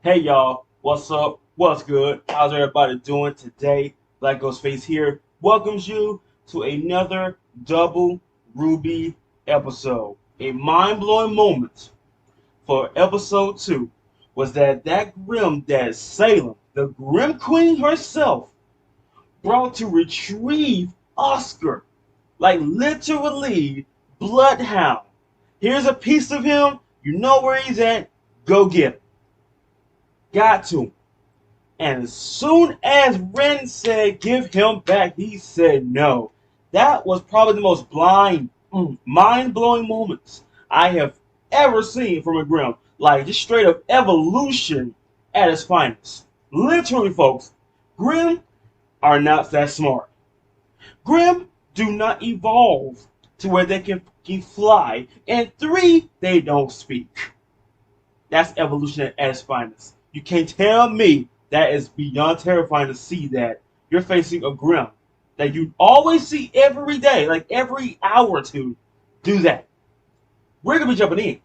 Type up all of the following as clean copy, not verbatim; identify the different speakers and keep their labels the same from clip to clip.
Speaker 1: Hey y'all, what's up? What's good? How's everybody doing today? BlackGhostFace here welcomes you to another double Ruby episode. A mind-blowing moment for episode 2 was that Grim that Salem, the Grim Queen herself, brought to retrieve Oscar. Like literally bloodhound. Here's a piece of him. You know where he's at. Go get him. Got to. And as soon as Ren said, give him back, he said no. That was probably the most mind-blowing moments I have ever seen from a Grimm. Like, just straight up evolution at its finest. Literally, folks, Grimm are not that smart. Grimm do not evolve to where they can fly. And 3, they don't speak. That's evolution at its finest. You can't tell me that is beyond terrifying to see that you're facing a Grim that you always see every day, like every hour or two, do that. We're going to be jumping in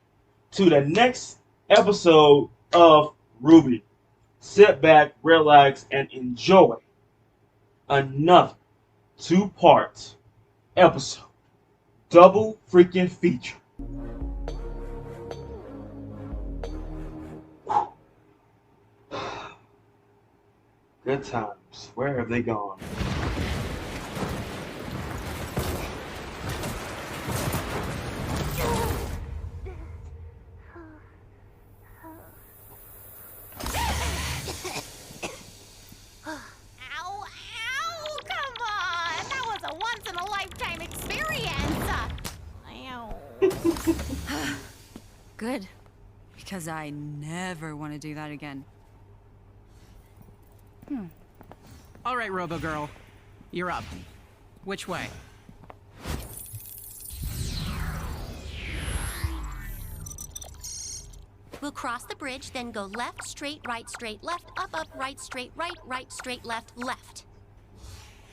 Speaker 1: to the next episode of RWBY. Sit back, relax, and enjoy another 2-part episode. Double freaking feature. Good times. Where have they gone?
Speaker 2: Ow, ow, come on! That was a once-in-a-lifetime experience! Ow.
Speaker 3: Good, because I never want to do that again.
Speaker 4: All right, Robo-Girl. You're up. Which way?
Speaker 2: We'll cross the bridge, then go left, straight, left, up, right, straight, left, left.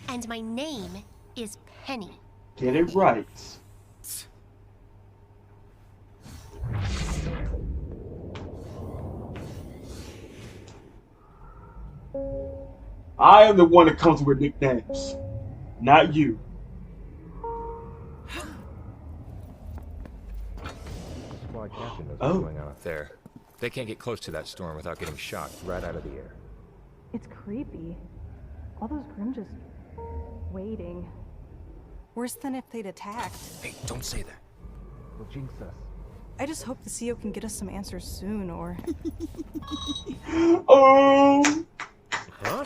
Speaker 2: And my name is Penny.
Speaker 1: Get it right. I am the one that comes with nicknames, not you.
Speaker 5: Squad captain knows what's going on up there. They can't get close to that storm without getting shocked right out of the air.
Speaker 6: It's creepy. All those Grimm just waiting. Worse than if they'd attacked.
Speaker 5: Hey, don't say that.
Speaker 7: Will jinx us.
Speaker 6: I just hope the CO can get us some answers soon, or...
Speaker 1: Oh.
Speaker 5: Huh?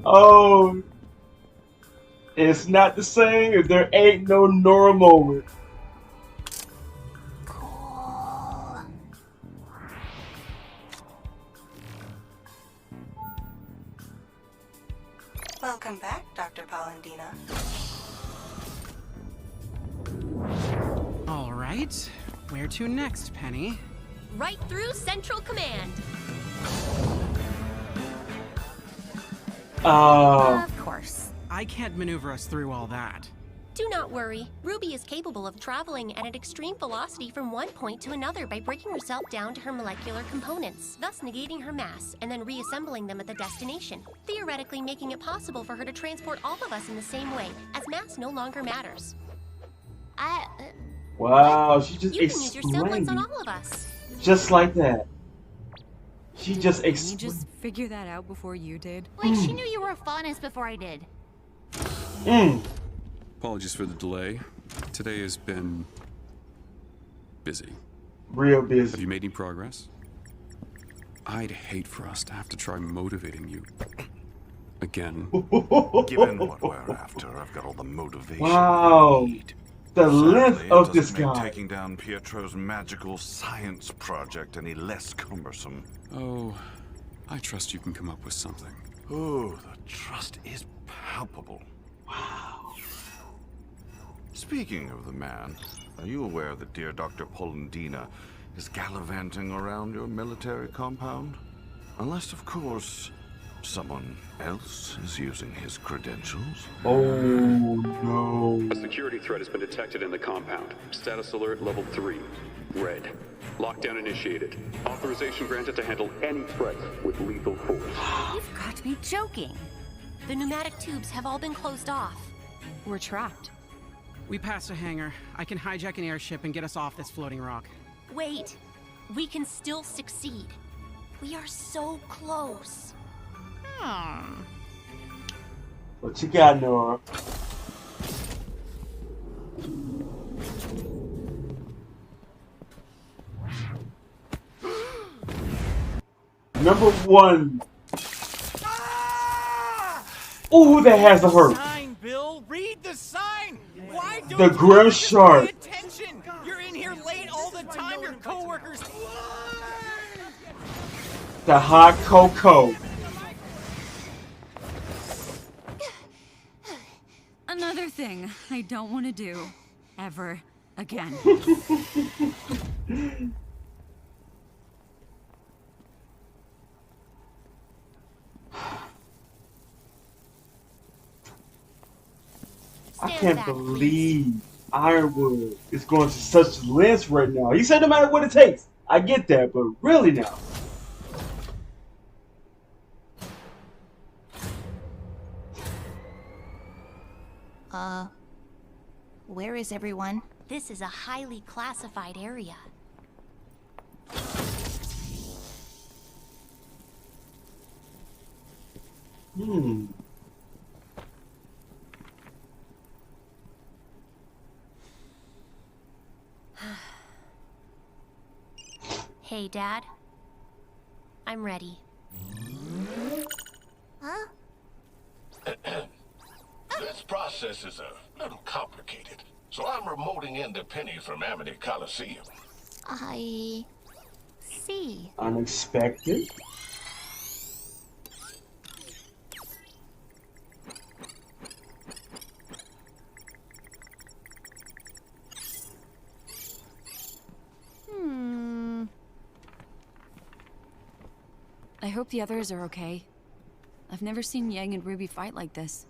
Speaker 1: Oh. It's not the same if there ain't no Nora moment.
Speaker 2: Cool.
Speaker 6: Welcome back, Dr. Polendina.
Speaker 4: All right. Where to next, Penny?
Speaker 2: Right through Central Command. Of course.
Speaker 4: I can't maneuver us through all that.
Speaker 2: Do not worry. RWBY is capable of traveling at an extreme velocity from one point to another by breaking herself down to her molecular components, thus negating her mass and then reassembling them at the destination, theoretically making it possible for her to transport all of us in the same way, as mass no longer matters.
Speaker 1: Wow, she just
Speaker 2: You can use your semblance on
Speaker 1: explained
Speaker 2: all of us.
Speaker 1: just like that. She just
Speaker 3: Did you
Speaker 1: explained.
Speaker 3: just figure that out before you did?
Speaker 2: Like she knew you were a faunus before I did.
Speaker 8: Apologies for the delay. Today has been busy.
Speaker 1: Real
Speaker 8: Have
Speaker 1: busy.
Speaker 8: you made any progress? I'd hate for us to have to try motivating you again.
Speaker 9: Given what we're after, I've got all the motivation
Speaker 1: Wow.
Speaker 9: I need.
Speaker 1: The length
Speaker 9: Sadly,
Speaker 1: of
Speaker 9: it
Speaker 1: this
Speaker 9: doesn't make
Speaker 1: guy.
Speaker 9: taking down Pietro's magical science project any less cumbersome.
Speaker 8: Oh, I trust you can come up with something.
Speaker 9: Oh, the trust is palpable.
Speaker 1: Wow.
Speaker 9: Speaking of the man, are you aware that dear Dr. Polendina is gallivanting around your military compound? Unless, of course, Someone else is using his credentials?
Speaker 1: Oh no.
Speaker 7: A security threat has been detected in the compound. Status alert level 3. Red. Lockdown initiated. Authorization granted to handle any threats with lethal force.
Speaker 3: You've got to be joking.
Speaker 2: The pneumatic tubes have all been closed off.
Speaker 3: We're trapped.
Speaker 4: We passed a hangar. I can hijack an airship and get us off this floating rock.
Speaker 2: Wait, we can still succeed. We are so close.
Speaker 1: What you got, Nora? Number 1. Ooh, who the has a hurt?
Speaker 10: Sign, Bill. Read the sign. Why don't
Speaker 1: The Grim
Speaker 10: you just
Speaker 1: Shark.
Speaker 10: pay attention? You're in here late all the time. Your coworkers.
Speaker 1: The hot cocoa.
Speaker 3: Another thing I don't want to do ever again.
Speaker 1: I
Speaker 2: Stand
Speaker 1: can't
Speaker 2: back,
Speaker 1: believe Ironwood is going to such lengths right now. He said no matter what it takes. I get that, but really now.
Speaker 11: Where is everyone?
Speaker 2: This is a highly classified area. Hey, Dad. I'm ready.
Speaker 11: Huh?
Speaker 12: This process is a little complicated, so I'm remoting in the penny from Amity Coliseum.
Speaker 11: I
Speaker 2: see.
Speaker 1: Unexpected.
Speaker 3: I hope the others are okay. I've never seen Yang and Ruby fight like this.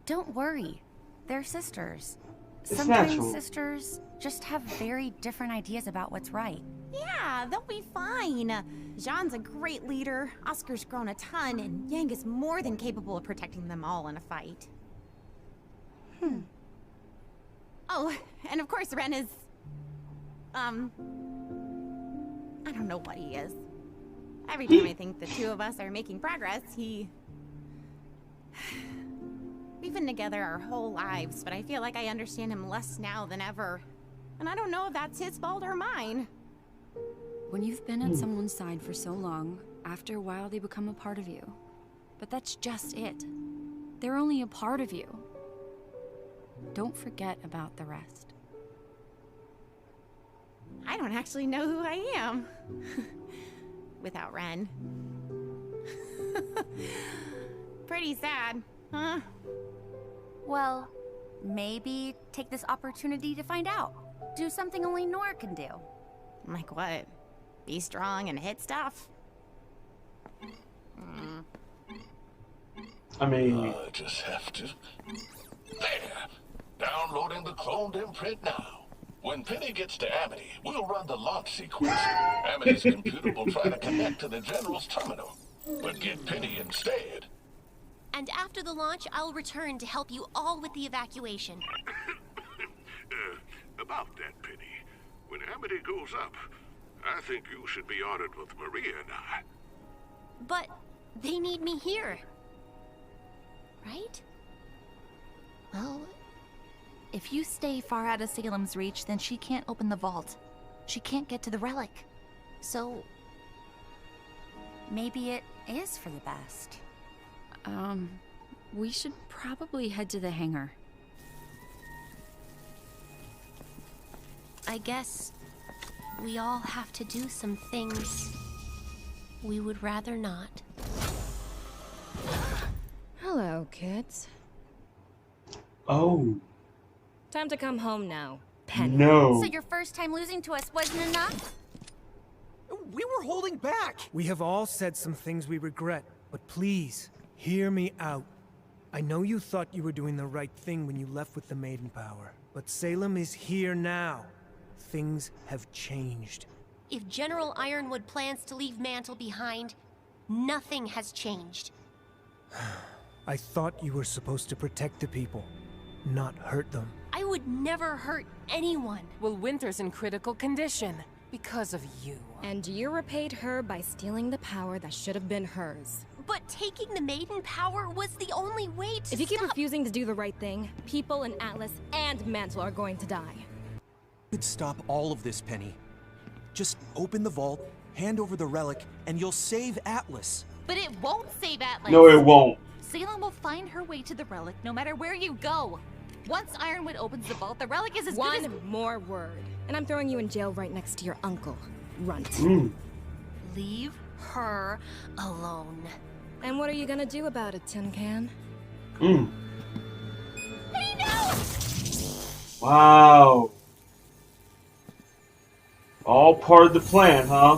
Speaker 11: Don't worry. They're sisters.
Speaker 1: It's
Speaker 11: Sometimes
Speaker 1: natural.
Speaker 11: sisters just have very different ideas about what's right.
Speaker 13: Yeah, they'll be fine. Jean's a great leader, Oscar's grown a ton, and Yang is more than capable of protecting them all in a fight. Oh, and of course Ren is... I don't know what he is. Every time I think the two of us are making progress, he... We've been together our whole lives, but I feel like I understand him less now than ever. And I don't know if that's his fault or mine.
Speaker 3: When you've been at someone's side for so long, after a while they become a part of you. But that's just it. They're only a part of you. Don't forget about the rest.
Speaker 13: I don't actually know who I am. Without Ren. Pretty sad, huh?
Speaker 11: Well, maybe take this opportunity to find out. Do something only Nora can do.
Speaker 13: Like what? Be strong and hit stuff?
Speaker 1: I mean...
Speaker 12: I just have to... There! Downloading the cloned imprint now. When Penny gets to Amity, we'll run the launch sequence. Amity's computer will try to connect to the General's terminal, but get Penny instead.
Speaker 2: And after the launch, I'll return to help you all with the evacuation.
Speaker 12: About that, Penny. When Amity goes up, I think you should be on it with Maria and I.
Speaker 2: But they need me here. Right?
Speaker 11: Well, if you stay far out of Salem's reach, then she can't open the vault. She can't get to the relic. So... maybe it is for the best.
Speaker 3: We should probably head to the hangar.
Speaker 2: I guess we all have to do some things we would rather not.
Speaker 14: Hello, kids.
Speaker 1: Oh.
Speaker 14: Time to come home now, Penny.
Speaker 1: No.
Speaker 11: So your first time losing to us wasn't enough?
Speaker 10: We were holding back.
Speaker 15: We have all said some things we regret, but please, Hear me out. I know you thought you were doing the right thing when you left with the Maiden Power, but Salem is here now. Things have changed.
Speaker 2: If General Ironwood plans to leave Mantle behind, nothing has changed.
Speaker 15: I thought you were supposed to protect the people, not hurt them.
Speaker 2: I would never hurt anyone.
Speaker 16: Well, Winter's in critical condition because of you.
Speaker 14: And you repaid her by stealing the power that should have been hers.
Speaker 2: But taking the Maiden Power was the only way to
Speaker 14: If you keep refusing to do the right thing, people in Atlas and Mantle are going to die.
Speaker 10: Could stop all of this, Penny. Just open the vault, hand over the relic, and you'll save Atlas.
Speaker 11: But it won't save Atlas.
Speaker 1: No, it won't.
Speaker 11: Salem will find her way to the relic no matter where you go. Once Ironwood opens the vault, the relic is as good as—
Speaker 14: One more word, and I'm throwing you in jail right next to your uncle, Runt.
Speaker 2: Leave her alone.
Speaker 14: And what are you gonna do about it, Tin Can?
Speaker 2: Hey, no!
Speaker 1: Wow. All part of the plan, huh?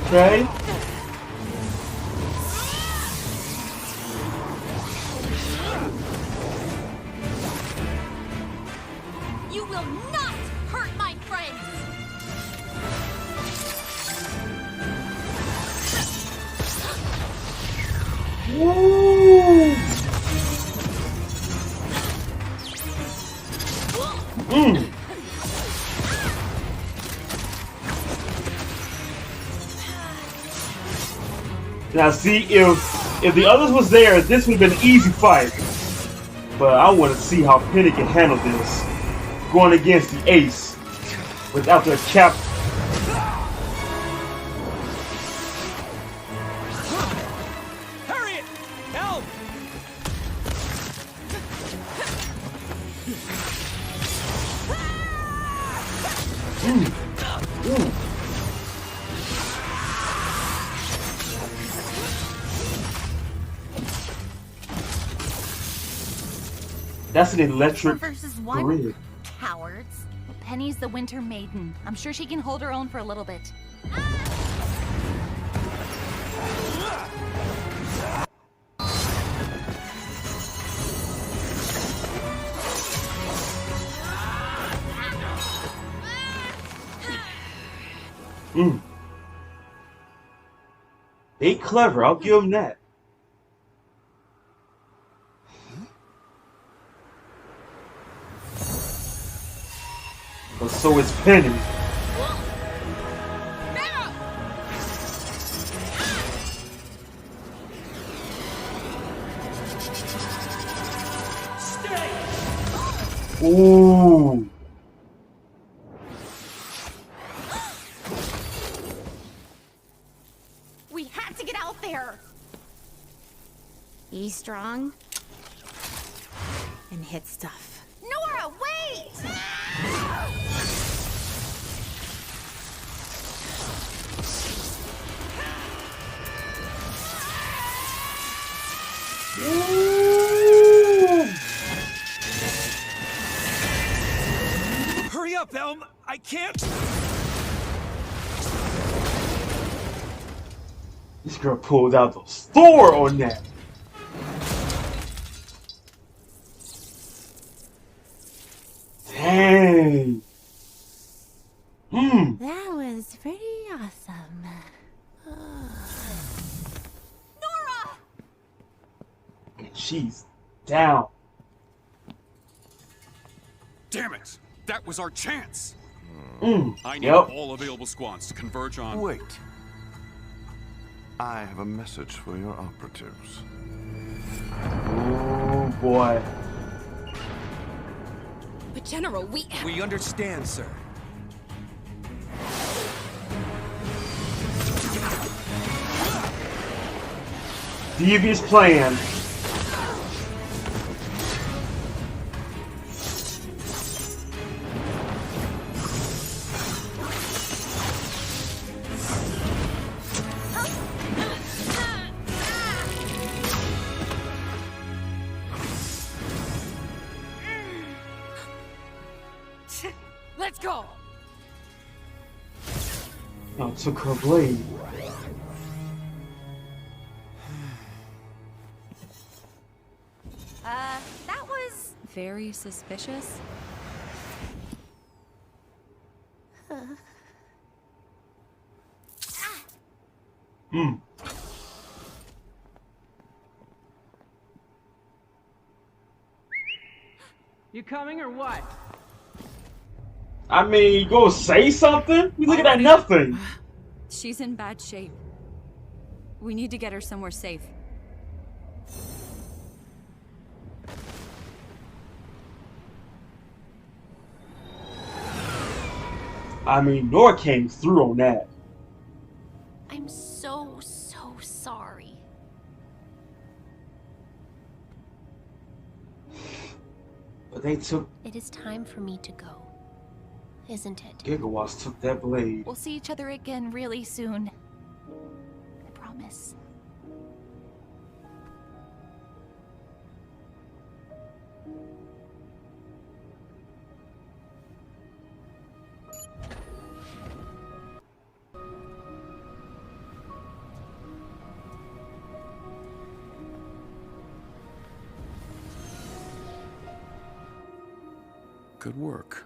Speaker 1: Okay.
Speaker 2: You will not hurt my friends!
Speaker 1: Woo! Now see, if the others was there, this would have been an easy fight. But I want to see how Penny can handle this. Going against the ace without their cap.
Speaker 10: Harriet! Help!
Speaker 1: That's an electric
Speaker 11: versus one?
Speaker 1: grid.
Speaker 11: Cowards. Penny's the Winter Maiden. I'm sure she can hold her own for a little bit.
Speaker 1: They clever, I'll give them that. But so is Penny. Ooh.
Speaker 13: We have to get out there. Be strong and hit stuff. Nora, wait!
Speaker 10: Hurry up, Elm! I can't!
Speaker 1: This girl pulled out the Thor on that. Dang.
Speaker 13: That was pretty awesome.
Speaker 2: Nora!
Speaker 1: She's down.
Speaker 8: Damn it! That was our chance! I need
Speaker 1: Yep.
Speaker 8: all available squads to converge on...
Speaker 9: Wait. I have a message for your operatives.
Speaker 1: Oh boy.
Speaker 14: But General,
Speaker 10: We understand, sir.
Speaker 1: Devious plan. Oh, took her blade.
Speaker 3: That was very suspicious.
Speaker 1: Hmm.
Speaker 4: You coming or what?
Speaker 1: I mean, go say something? We looking at nothing.
Speaker 3: She's in bad shape. We need to get her somewhere safe.
Speaker 1: I mean, Nora came through on that.
Speaker 2: I'm so sorry.
Speaker 1: But they took...
Speaker 2: It is time for me to go, isn't it?
Speaker 1: Gigawatts took that blade.
Speaker 11: We'll see each other again really soon. I promise.
Speaker 8: Good work.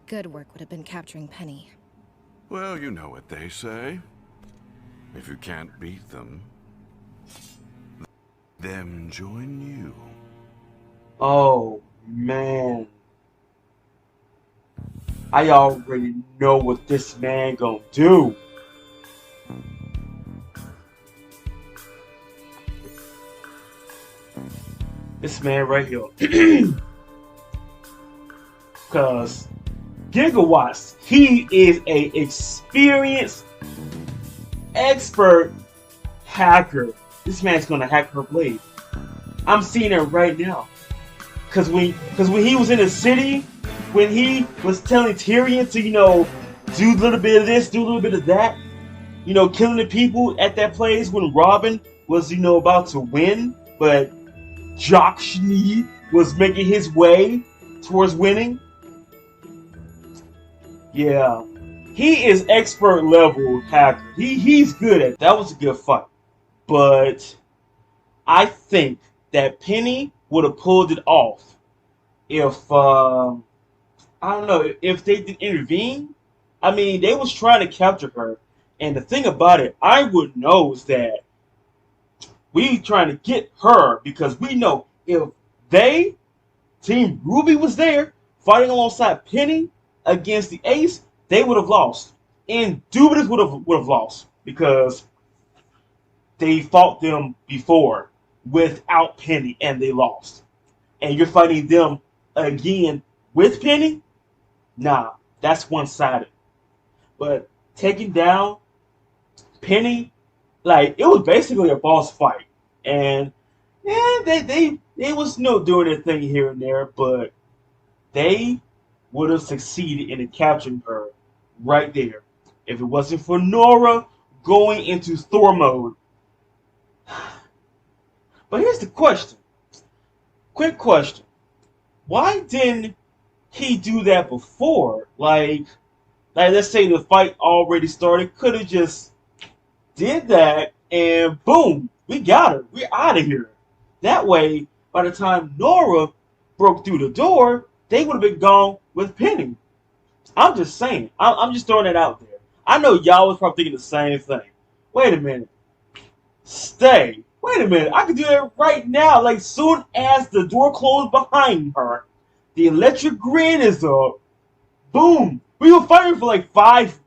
Speaker 14: Good work would have been capturing Penny.
Speaker 9: Well, you know what they say. If you can't beat them, them join you.
Speaker 1: Oh, man. I already know what this man gonna do. This man right here. Because Gigawatts, he is a experienced, expert hacker. This man's gonna hack her blade. I'm seeing it right now. Cause when he was in the city, when he was telling Tyrion to, you know, do a little bit of this, do a little bit of that, you know, killing the people at that place when Robin was, you know, about to win, but Jock Schnee was making his way towards winning. Yeah, he is expert level hacker. He's good at it. That was a good fight. But I think that Penny would have pulled it off if I don't know, if they did intervene. I mean, they was trying to capture her, and the thing about it, I would know is that we trying to get her because we know if Team RWBY was there fighting alongside Penny against the Ace, they would have lost. Indubitably would have lost because they fought them before without Penny and they lost. And you're fighting them again with Penny? Nah, that's one-sided. But taking down Penny, like, it was basically a boss fight. And yeah, they was, you know, doing their thing here and there, but they would have succeeded in capturing her right there if it wasn't for Nora going into Thor mode. But here's the question. Quick question. Why didn't he do that before? Like let's say the fight already started, could have just did that and boom, we got her. We're out of here. That way, by the time Nora broke through the door, they would have been gone with Penny. I'm just saying. I'm just throwing it out there. I know y'all was probably thinking the same thing. Wait a minute. Stay. Wait a minute. I could do that right now. Like, soon as the door closed behind her, the electric grid is up. Boom. We were fighting for like five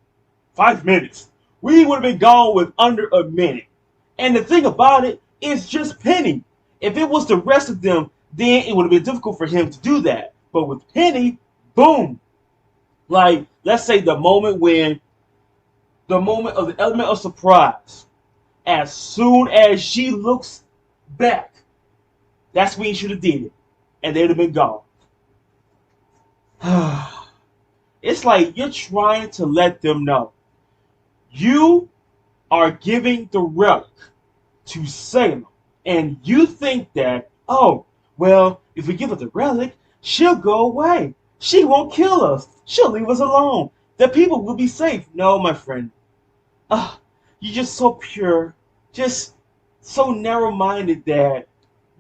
Speaker 1: minutes. We would have been gone with under a minute. And the thing about it, it's just Penny. If it was the rest of them, then it would have been difficult for him to do that. But with Penny, boom. Like, let's say the moment of the element of surprise. As soon as she looks back, that's when he should have did it. And they'd have been gone. It's like you're trying to let them know. You are giving the relic to Salem. And you think that, oh, well, if we give her the relic, she'll go away. She won't kill us. She'll leave us alone. the people will be safe. No, my friend. You're just so pure, just so narrow-minded that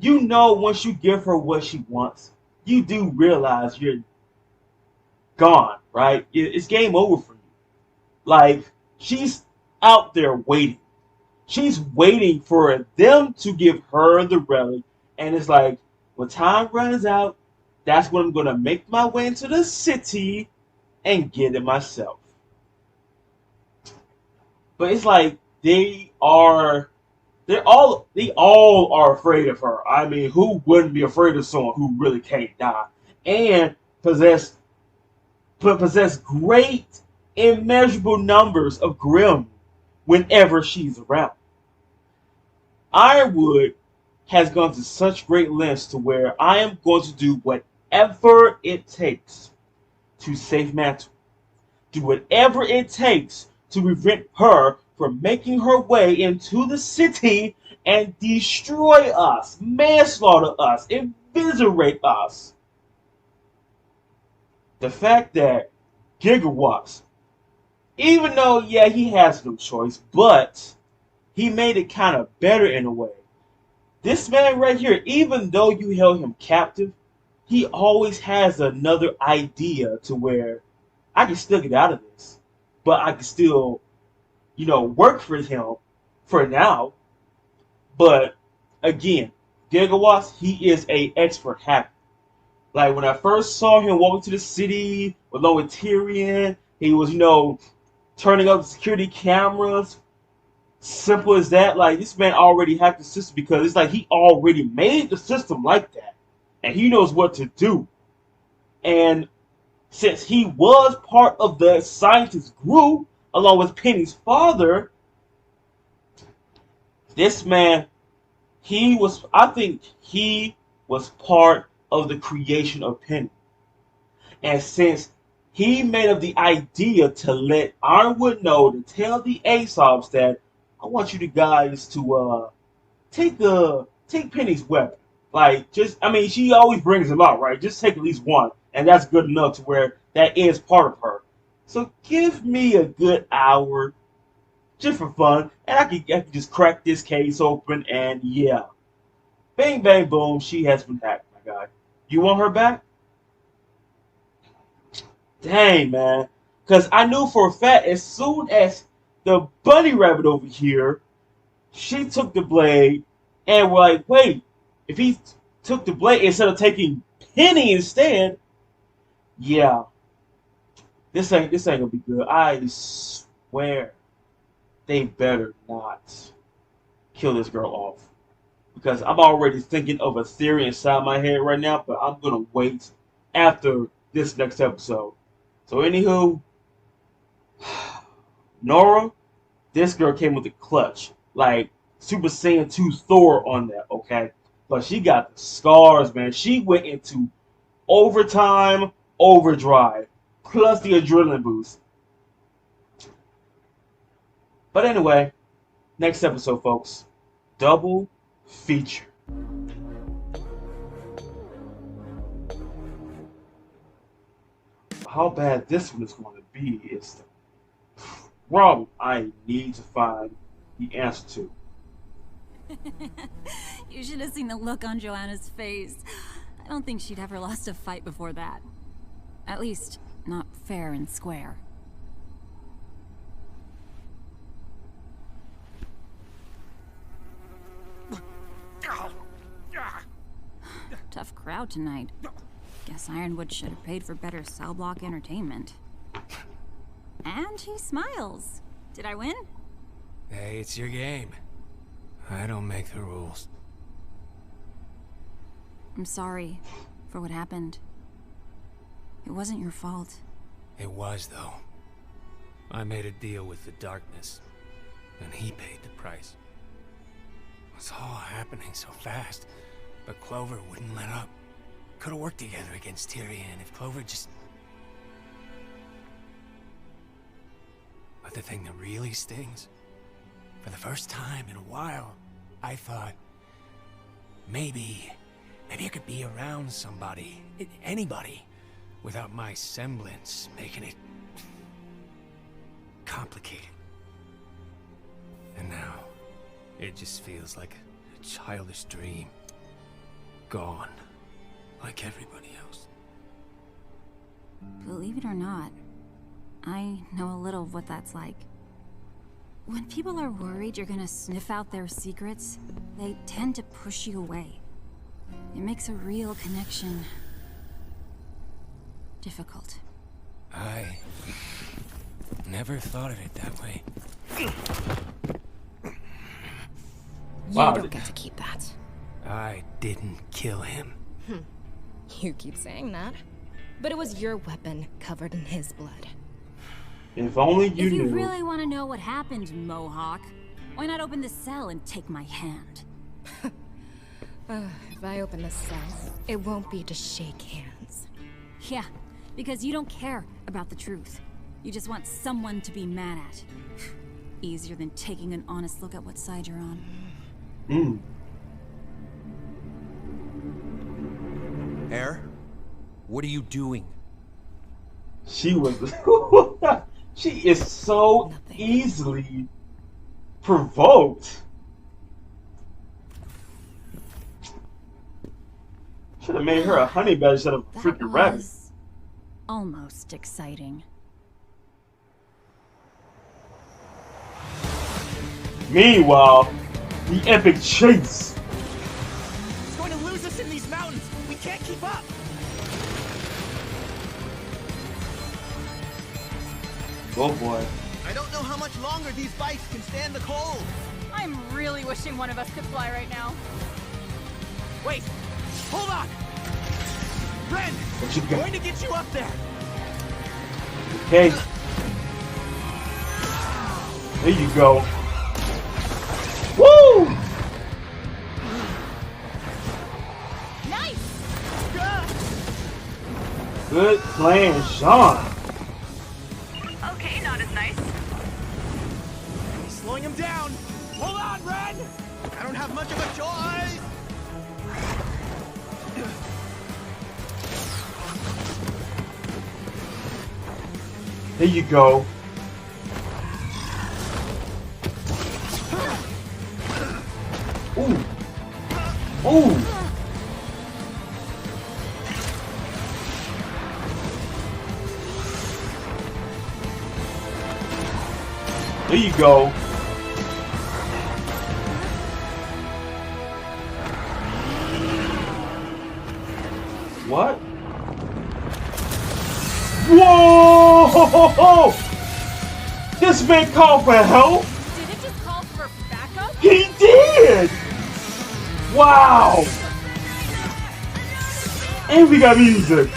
Speaker 1: you know once you give her what she wants, you do realize you're gone, right? It's game over for you. Like, she's out there waiting. She's waiting for them to give her the relic, and it's like, when time runs out, that's when I'm going to make my way into the city and get it myself. But it's like they all are afraid of her. I mean, who wouldn't be afraid of someone who really can't die and possess great immeasurable numbers of grim whenever she's around? Ironwood has gone to such great lengths to where I am going to do whatever it takes to save Mantle. Do whatever it takes to prevent her from making her way into the city and destroy us, manslaughter us, eviscerate us. The fact that Gigawatts, even though, yeah, he has no choice, but he made it kind of better in a way. This man right here, even though you held him captive, he always has another idea to where I can still get out of this, but I can still, work for him for now. But again, Gigawatts, he is a expert hacker. Like when I first saw him walking to the city along with Tyrion, he was, turning up the security cameras. Simple as that. Like, this man already hacked the system because it's like he already made the system like that. And he knows what to do. And since he was part of the scientist group, along with Penny's father, this man, I think he was part of the creation of Penny. And since he made up the idea to let Ironwood know, to tell the Aesop's that, I want you guys to take Penny's weapon. Like, she always brings him out, right? Just take at least one, and that's good enough to where that is part of her. So give me a good hour, just for fun, and I can just crack this case open, and yeah, bang bang boom, she has been hacked, my guy. You want her back? Dang, man, because I knew for a fact as soon as the bunny rabbit over here, she took the blade, and we're like, wait, if he took the blade instead of taking Penny instead, yeah, this ain't gonna be good. I swear, they better not kill this girl off, because I'm already thinking of a theory inside my head right now, but I'm gonna wait after this next episode. So anywho, Nora, this girl came with a clutch, like Super Saiyan 2 Thor on that, okay? But she got the scars, man. She went into overtime, overdrive, plus the adrenaline boost. But anyway, next episode, folks. Double feature. How bad this one is going to be is the problem I need to find the answer to.
Speaker 3: You should have seen the look on Joanna's face. I don't think she'd ever lost a fight before that. At least, not fair and square. Tough crowd tonight. Guess Ironwood should have paid for better cell block entertainment. And he smiles. Did I win?
Speaker 17: Hey, it's your game. I don't make the rules.
Speaker 3: I'm sorry for what happened. It wasn't your fault.
Speaker 17: It was, though. I made a deal with the darkness, and he paid the price. It was all happening so fast, but Clover wouldn't let up. Could have worked together against Tyrion if Clover just... But the thing that really stings, for the first time in a while, I thought, maybe I could be around somebody, anybody, without my semblance making it complicated. And now, it just feels like a childish dream. Gone, like everybody else.
Speaker 3: Believe it or not, I know a little of what that's like. When people are worried you're gonna sniff out their secrets, they tend to push you away. It makes a real connection difficult.
Speaker 17: I never thought of it that way.
Speaker 14: You don't get to keep that.
Speaker 17: I didn't kill him.
Speaker 14: You keep saying that. But it was your weapon covered in his blood.
Speaker 1: If only you
Speaker 3: If you
Speaker 1: knew.
Speaker 3: really want to know what happened, Mohawk, why not open the cell and take my hand?
Speaker 14: If I open the cell, it won't be to shake hands.
Speaker 3: Yeah, because you don't care about the truth. You just want someone to be mad at. Easier than taking an honest look at what side you're on.
Speaker 10: Air? What are you doing?
Speaker 1: She was. She is so easily provoked. Should have made her a honey badger instead of a freaking rabbit.
Speaker 3: Almost exciting.
Speaker 1: Meanwhile, the epic chase.
Speaker 10: It's going to lose us in these mountains. We can't keep up.
Speaker 1: Oh boy.
Speaker 10: I don't know how much longer these bikes can stand the cold.
Speaker 18: I'm really wishing one of us could fly right now.
Speaker 10: Wait, hold on. Ren, I'm going to get you up there.
Speaker 1: Okay. There you go. Woo!
Speaker 18: Nice.
Speaker 1: Good plan, Sean.
Speaker 18: Okay, not as nice.
Speaker 10: Slowing him down. Hold on, Ren. I don't have much of a choice.
Speaker 1: There you go. Ooh. Ooh. There you go. What? Whoa! This man called for help?
Speaker 18: Did it just call for backup?
Speaker 1: He did! Wow! And we got music.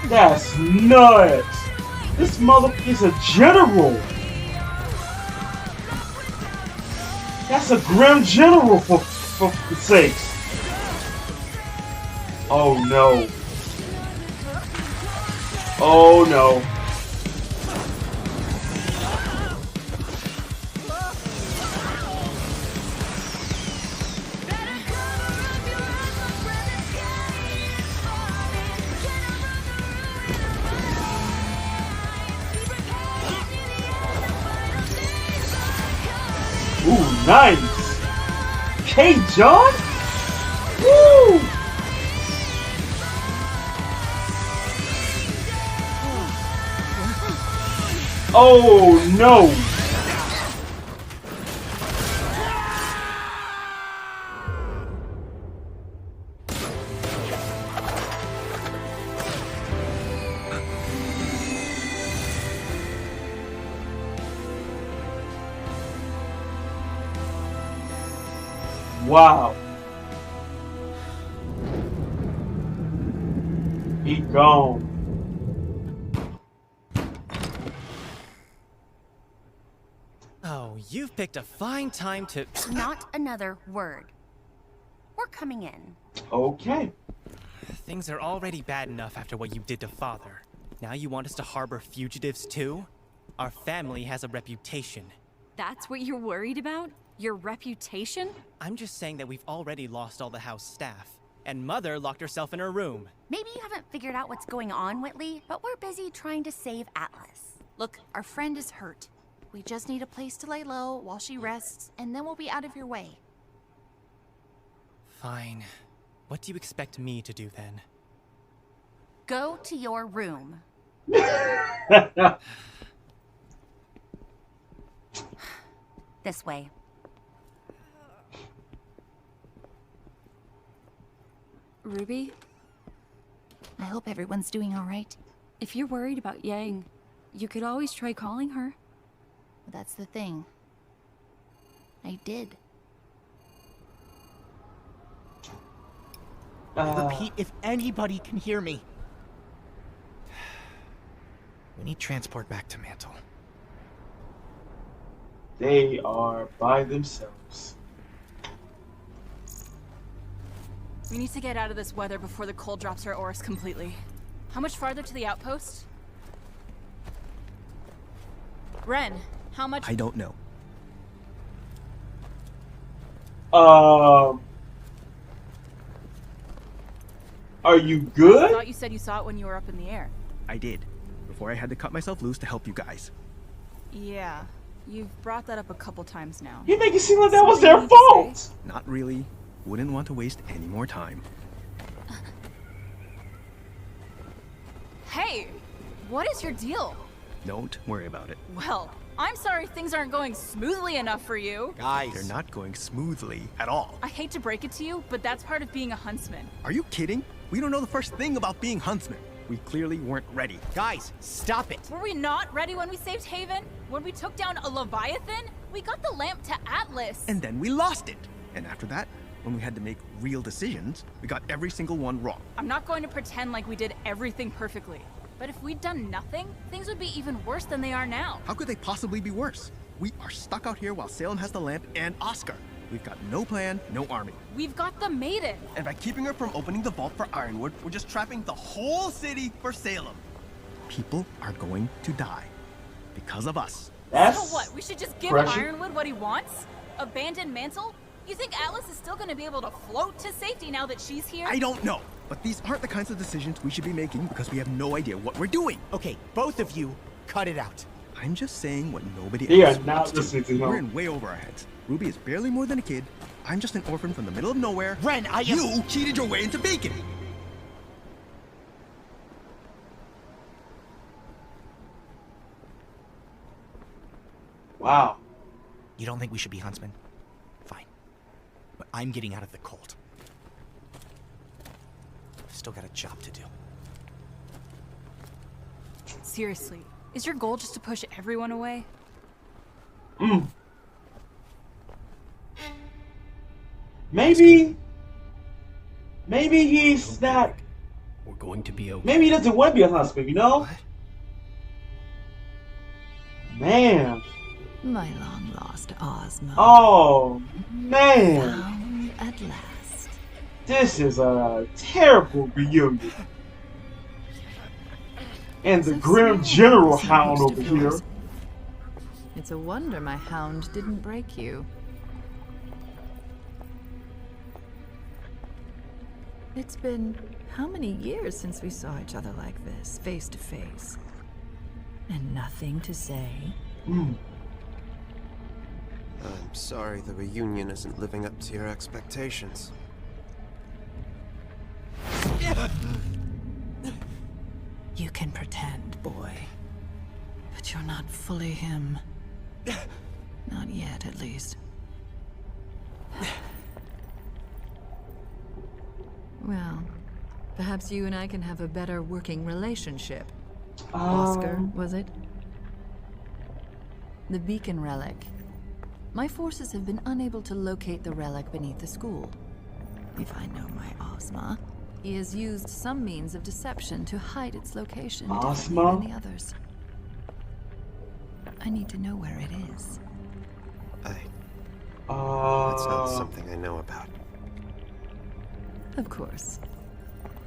Speaker 1: That's nuts! This mother is a general! That's a grim general for sakes. Oh no. Oh no. Ooh, nice! Hey, John? Woo! Oh, no! Wow. He gone.
Speaker 10: Oh, you've picked a fine time to...
Speaker 11: Not another word. We're coming in.
Speaker 1: Okay.
Speaker 10: Things are already bad enough after what you did to Father. Now you want us to harbor fugitives too? Our family has a reputation.
Speaker 3: That's what you're worried about? Your reputation?
Speaker 10: I'm just saying that we've already lost all the house staff. and Mother locked herself in her room.
Speaker 19: Maybe you haven't figured out what's going on, Whitley, but we're busy trying to save Atlas.
Speaker 11: Look, our friend is hurt. We just need a place to lay low while she rests, and then we'll be out of your way.
Speaker 10: Fine. What do you expect me to do then?
Speaker 19: Go to your room. This way.
Speaker 3: Ruby?
Speaker 11: I hope everyone's doing all right.
Speaker 3: If you're worried about Yang, you could always try calling her.
Speaker 11: That's the thing. I did.
Speaker 20: Repeat if anybody can hear me. We need transport back to Mantle.
Speaker 1: They are by themselves.
Speaker 18: We need to get out of this weather before the cold drops our ores completely. How much farther to the outpost? Ren, how much?
Speaker 20: I don't know.
Speaker 1: Are you good?
Speaker 18: I thought you said you saw it when you were up in the air.
Speaker 20: I did. Before I had to cut myself loose to help you guys.
Speaker 18: Yeah, you've brought that up a couple times now.
Speaker 1: You make it seem like that was their fault.
Speaker 20: Not really. Wouldn't want to waste any more time.
Speaker 18: Hey, what is your deal?
Speaker 20: Don't worry about it.
Speaker 18: Well, I'm sorry things aren't going smoothly enough for you.
Speaker 20: Guys, they're not going smoothly at all.
Speaker 18: I hate to break it to you, but that's part of being a huntsman.
Speaker 20: Are you kidding? We don't know the first thing about being huntsmen. We clearly weren't ready. Guys, stop it!
Speaker 18: Were we not ready when we saved Haven? When we took down a Leviathan? We got the lamp to Atlas.
Speaker 20: And then we lost it. And after that, when we had to make real decisions, we got every single one wrong.
Speaker 18: I'm not going to pretend like we did everything perfectly. But if we'd done nothing, things would be even worse than they are now.
Speaker 20: How could they possibly be worse? We are stuck out here while Salem has the lamp and Oscar. We've got no plan, no army.
Speaker 18: We've got the Maiden.
Speaker 20: And by keeping her from opening the vault for Ironwood, we're just trapping the whole city for Salem. People are going to die because of us.
Speaker 18: So what, we should just give Ironwood what he wants? Abandon Mantle? You think Atlas is still going to be able to float to safety now that she's here?
Speaker 20: I don't know. But these aren't the kinds of decisions we should be making because we have no idea what we're doing. Okay, both of you, cut it out. I'm just saying what nobody else wants to do. We're in way over our heads. Ruby is barely more than a kid. I'm just an orphan from the middle of nowhere. Ren, You cheated your way into bacon!
Speaker 1: Wow.
Speaker 20: You don't think we should be huntsmen? Fine. But I'm getting out of the cold. Still got a job to do.
Speaker 18: Seriously, is your goal just to push everyone away?
Speaker 1: Maybe he's not.
Speaker 20: We're going to be okay.
Speaker 1: Maybe he doesn't want to be a husband, you know? What? Man.
Speaker 21: My long-lost Ozma.
Speaker 1: Oh, man.
Speaker 21: Found at last.
Speaker 1: This is a terrible reunion. And the Grim General Hound over here.
Speaker 21: It's a wonder my hound didn't break you. It's been how many years since we saw each other like this, face to face? And nothing to say?
Speaker 22: I'm sorry the reunion isn't living up to your expectations.
Speaker 21: You can pretend, boy. But you're not fully him. Not yet, at least. Well, perhaps you and I can have a better working relationship. Oscar, was it? The beacon relic. My forces have been unable to locate the relic beneath the school. If I know my Ozma, he has used some means of deception to hide its location differently than the others. I need to know where it is.
Speaker 22: That's not something I know about.
Speaker 21: Of course.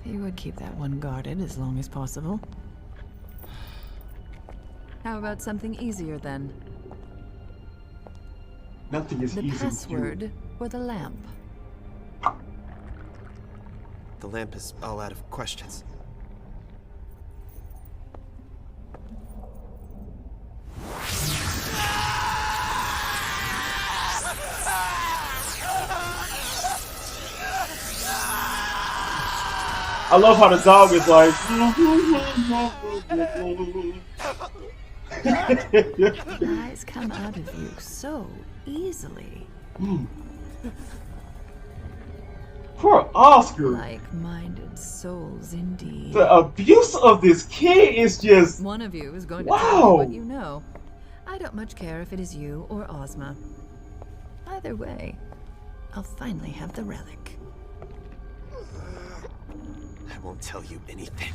Speaker 21: He would keep that one guarded as long as possible. How about something easier then?
Speaker 1: Nothing is easy.
Speaker 21: The password for the lamp.
Speaker 22: The lamp is all out of questions.
Speaker 1: I love how the dog is like.
Speaker 21: Eyes come out of you so easily.
Speaker 1: Poor Oscar.
Speaker 21: Like-minded souls, indeed.
Speaker 1: The abuse of this kid is just.
Speaker 21: One of you is going to tell me what you know. I don't much care if it is you or Ozma. Either way, I'll finally have the relic.
Speaker 22: I won't tell you anything.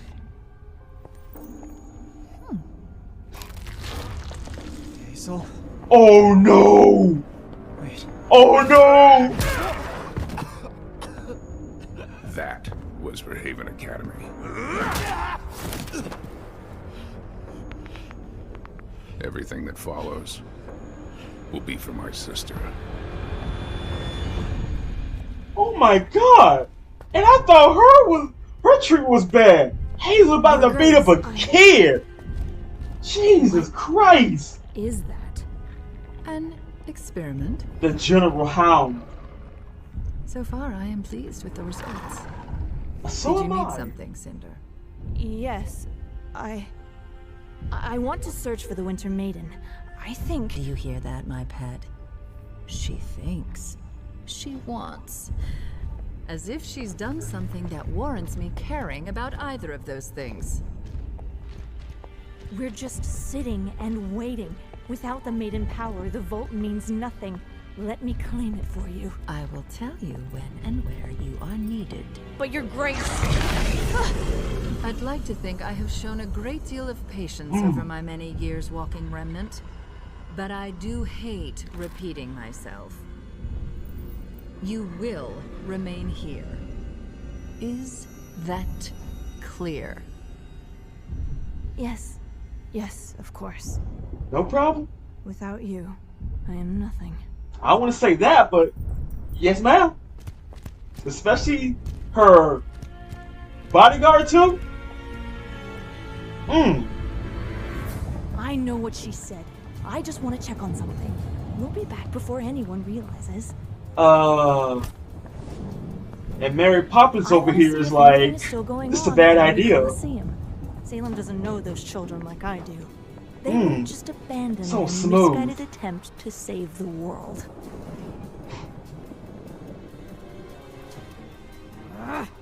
Speaker 17: Hazel?
Speaker 1: Oh no!
Speaker 17: Wait.
Speaker 1: Oh no!
Speaker 5: That was for Haven Academy. Everything that follows will be for my sister.
Speaker 1: Oh my god! And I thought her treatment was bad. Hazel about to beat up a kid. Jesus Christ!
Speaker 21: Is that an experiment?
Speaker 1: The General Hound.
Speaker 21: So far, I am pleased with the results.
Speaker 1: So
Speaker 21: Did you
Speaker 1: am
Speaker 21: need
Speaker 1: I.
Speaker 21: something, Cinder?
Speaker 13: Yes, I want to search for the Winter Maiden. I think...
Speaker 21: Do you hear that, my pet? She thinks. She wants. As if she's done something that warrants me caring about either of those things.
Speaker 13: We're just sitting and waiting. Without the Maiden power, the Vault means nothing. Let me claim it for you.
Speaker 21: I will tell you when and where you are needed.
Speaker 13: But Your Grace...
Speaker 21: I'd like to think I have shown a great deal of patience over my many years walking Remnant. But I do hate repeating myself. You will remain here. Is that clear?
Speaker 13: Yes. Yes, of course.
Speaker 1: No problem.
Speaker 13: Without you, I am nothing.
Speaker 1: I want to say that, but yes, ma'am. Especially her bodyguard too.
Speaker 13: I know what she said. I just want to check on something. We'll be back before anyone realizes.
Speaker 1: And Mary Poppins over here is like, this is a bad idea.
Speaker 13: Salem doesn't know those children like I do. They will just abandon
Speaker 1: So
Speaker 13: a
Speaker 1: smooth.
Speaker 13: misguided attempt to save the world.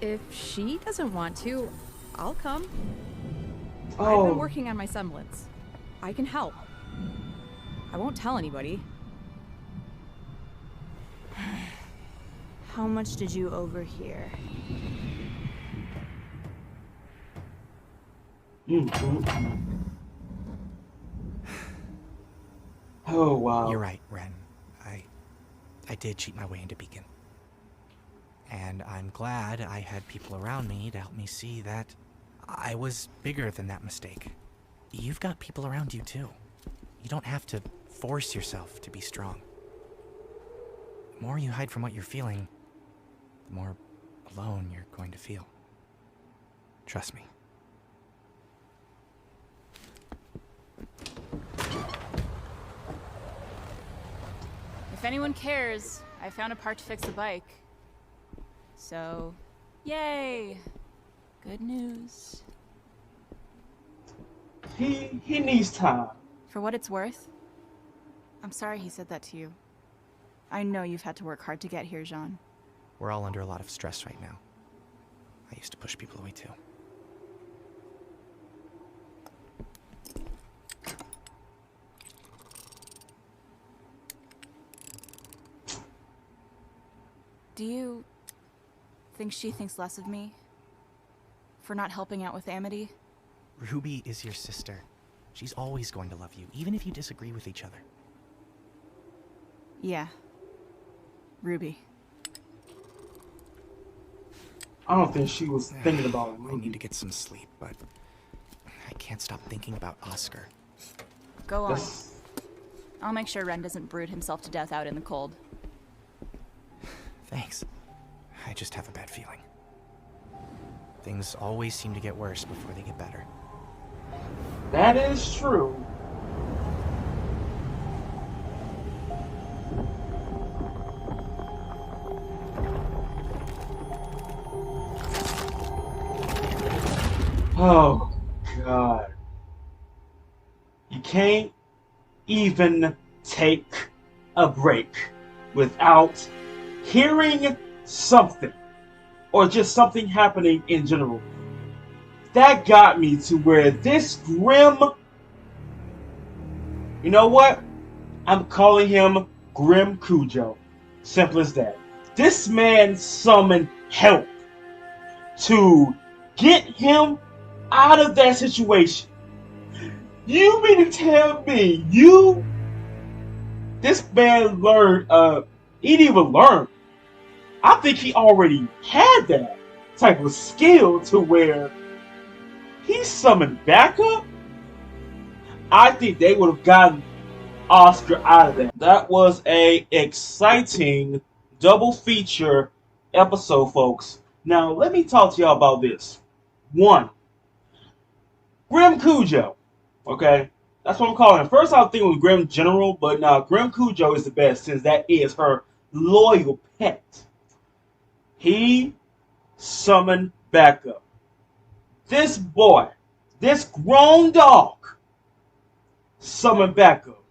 Speaker 6: If she doesn't want to, I'll come. I've
Speaker 1: Oh.
Speaker 6: been working on my semblance. I can help. I won't tell anybody.
Speaker 13: How much did you overhear?
Speaker 1: Oh wow.
Speaker 10: You're right, Ren. I did cheat my way into Beacon. And I'm glad I had people around me to help me see that I was bigger than that mistake. You've got people around you too. You don't have to force yourself to be strong. The more you hide from what you're feeling, the more alone you're going to feel. Trust me.
Speaker 18: If anyone cares, I found a part to fix the bike. So, yay! Good news.
Speaker 1: He needs time.
Speaker 18: For what it's worth, I'm sorry he said that to you. I know you've had to work hard to get here, Jean.
Speaker 10: We're all under a lot of stress right now. I used to push people away too.
Speaker 18: Do you think she thinks less of me? For not helping out with Amity?
Speaker 10: Ruby is your sister. She's always going to love you, even if you disagree with each other.
Speaker 18: Yeah. Ruby.
Speaker 1: I don't think she was thinking about it.
Speaker 10: I need to get some sleep, but I can't stop thinking about Oscar.
Speaker 18: Go on. I'll make sure Ren doesn't brood himself to death out in the cold.
Speaker 10: Thanks. I just have a bad feeling. Things always seem to get worse before they get better.
Speaker 1: That is true. Oh, God. You can't even take a break without hearing something or just something happening in general. That got me to where this Grim, you know what? I'm calling him Grim Cujo. Simple as that. This man summoned help to get him out of that situation. You mean to tell me this man learned, he didn't even learn. I think he already had that type of skill to where he summoned backup. I think they would have gotten Oscar out of that. That was a exciting double feature episode, folks. Now, let me talk to y'all about this. One, Grim Cujo. Okay? That's what I'm calling him. First, I was thinking it was Grim General, but now Grim Cujo is the best since that is her loyal pet. He summoned backup. This boy, this grown dog, summoned backup.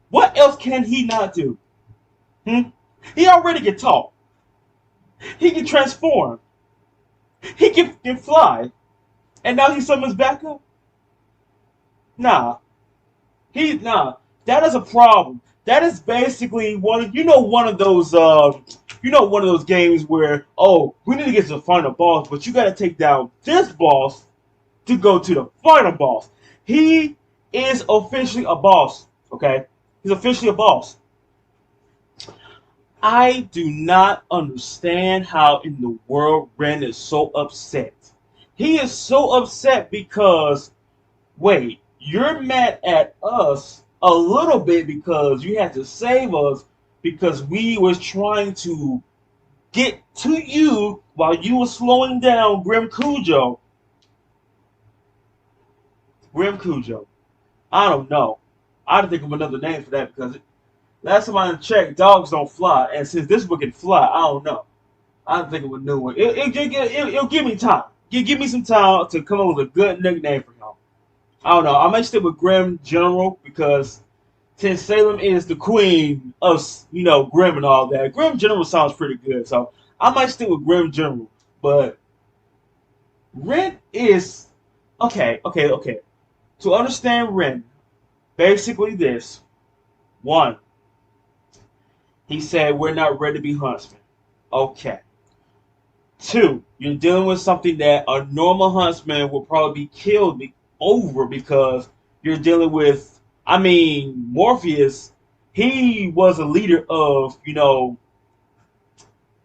Speaker 1: What else can he not do? He already can talk. He can transform. He can fly. And now he summons backup? Nah. That is a problem. That is basically one of those games where, oh, we need to get to the final boss, but you gotta take down this boss to go to the final boss. He is officially a boss, okay? He's officially a boss. I do not understand how in the world Ren is so upset. He is so upset because, wait, you're mad at us a little bit because you had to save us because we was trying to get to you while you were slowing down Grim Cujo. Grim Cujo. I don't know. I had to think of another name for that because last time I checked, dogs don't fly. And since this one can fly, I don't know. I had to think of a new one. It'll give me time. Give me some time to come up with a good nickname for him. I don't know. I might stick with Grim General because since Salem is the queen of, Grim and all that, Grim General sounds pretty good. So I might stick with Grim General. But Ren is... Okay. To understand Ren, basically this. One, he said, we're not ready to be huntsmen. Okay. Two, you're dealing with something that a normal huntsman will probably be killed over because you're dealing with, Morpheus, he was a leader of,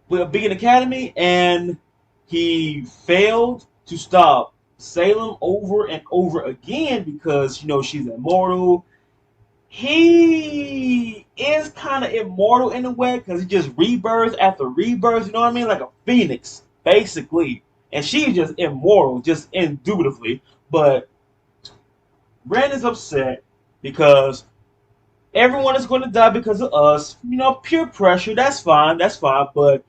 Speaker 1: with a Beacon Academy, and he failed to stop Salem over and over again because, she's immortal. He is kind of immortal in a way because he just rebirths after rebirth, you know what I mean? Like a phoenix, basically. And she's just immortal, just indubitably. But Ren is upset because everyone is going to die because of us. Peer pressure, that's fine. But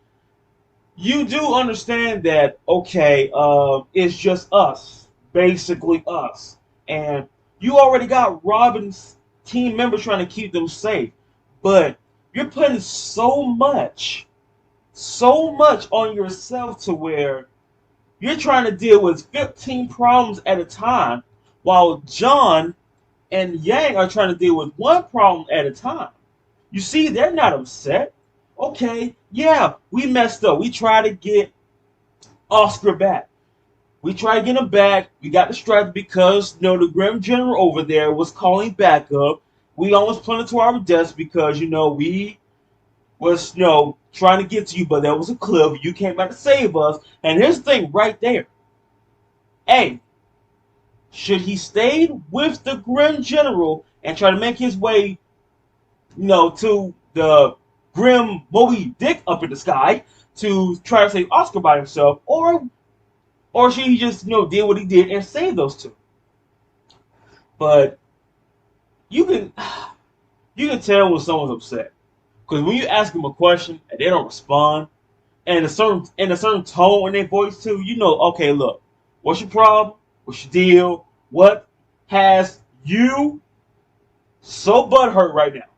Speaker 1: you do understand that, okay, it's just us. Basically us. And you already got Robin's team members trying to keep them safe. But you're putting so much on yourself to where you're trying to deal with 15 problems at a time while John and Yang are trying to deal with one problem at a time. You see, they're not upset. Okay, yeah, we messed up. We tried to get Oscar back. We tried to get him back. We got distracted because, the Grim General over there was calling backup. We almost plunged to our deaths because, we was, trying to get to you, but there was a cliff. You came back to save us. And here's the thing right there. A, should he stay with the Grim General and try to make his way, to the Grim Moby Dick up in the sky to try to save Oscar by himself? Or Or should he just, did what he did and save those two? But you can tell when someone's upset. Because when you ask them a question and they don't respond, and a certain tone in their voice too, okay, look, what's your problem? What's your deal? What has you so butthurt right now?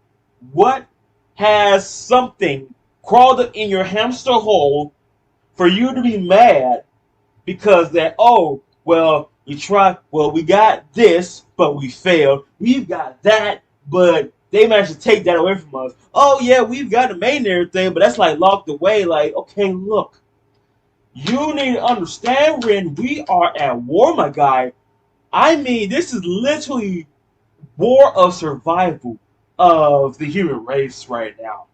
Speaker 1: What has something crawled up in your hamster hole for you to be mad because that, oh, well, we got this, but we failed. We've got that, but they managed to take that away from us. Oh, yeah, we've got the main and everything, but that's like locked away. Like, okay, look. You need to understand, Ren, we are at war, my guy. I mean, this is literally war of survival of the human race right now.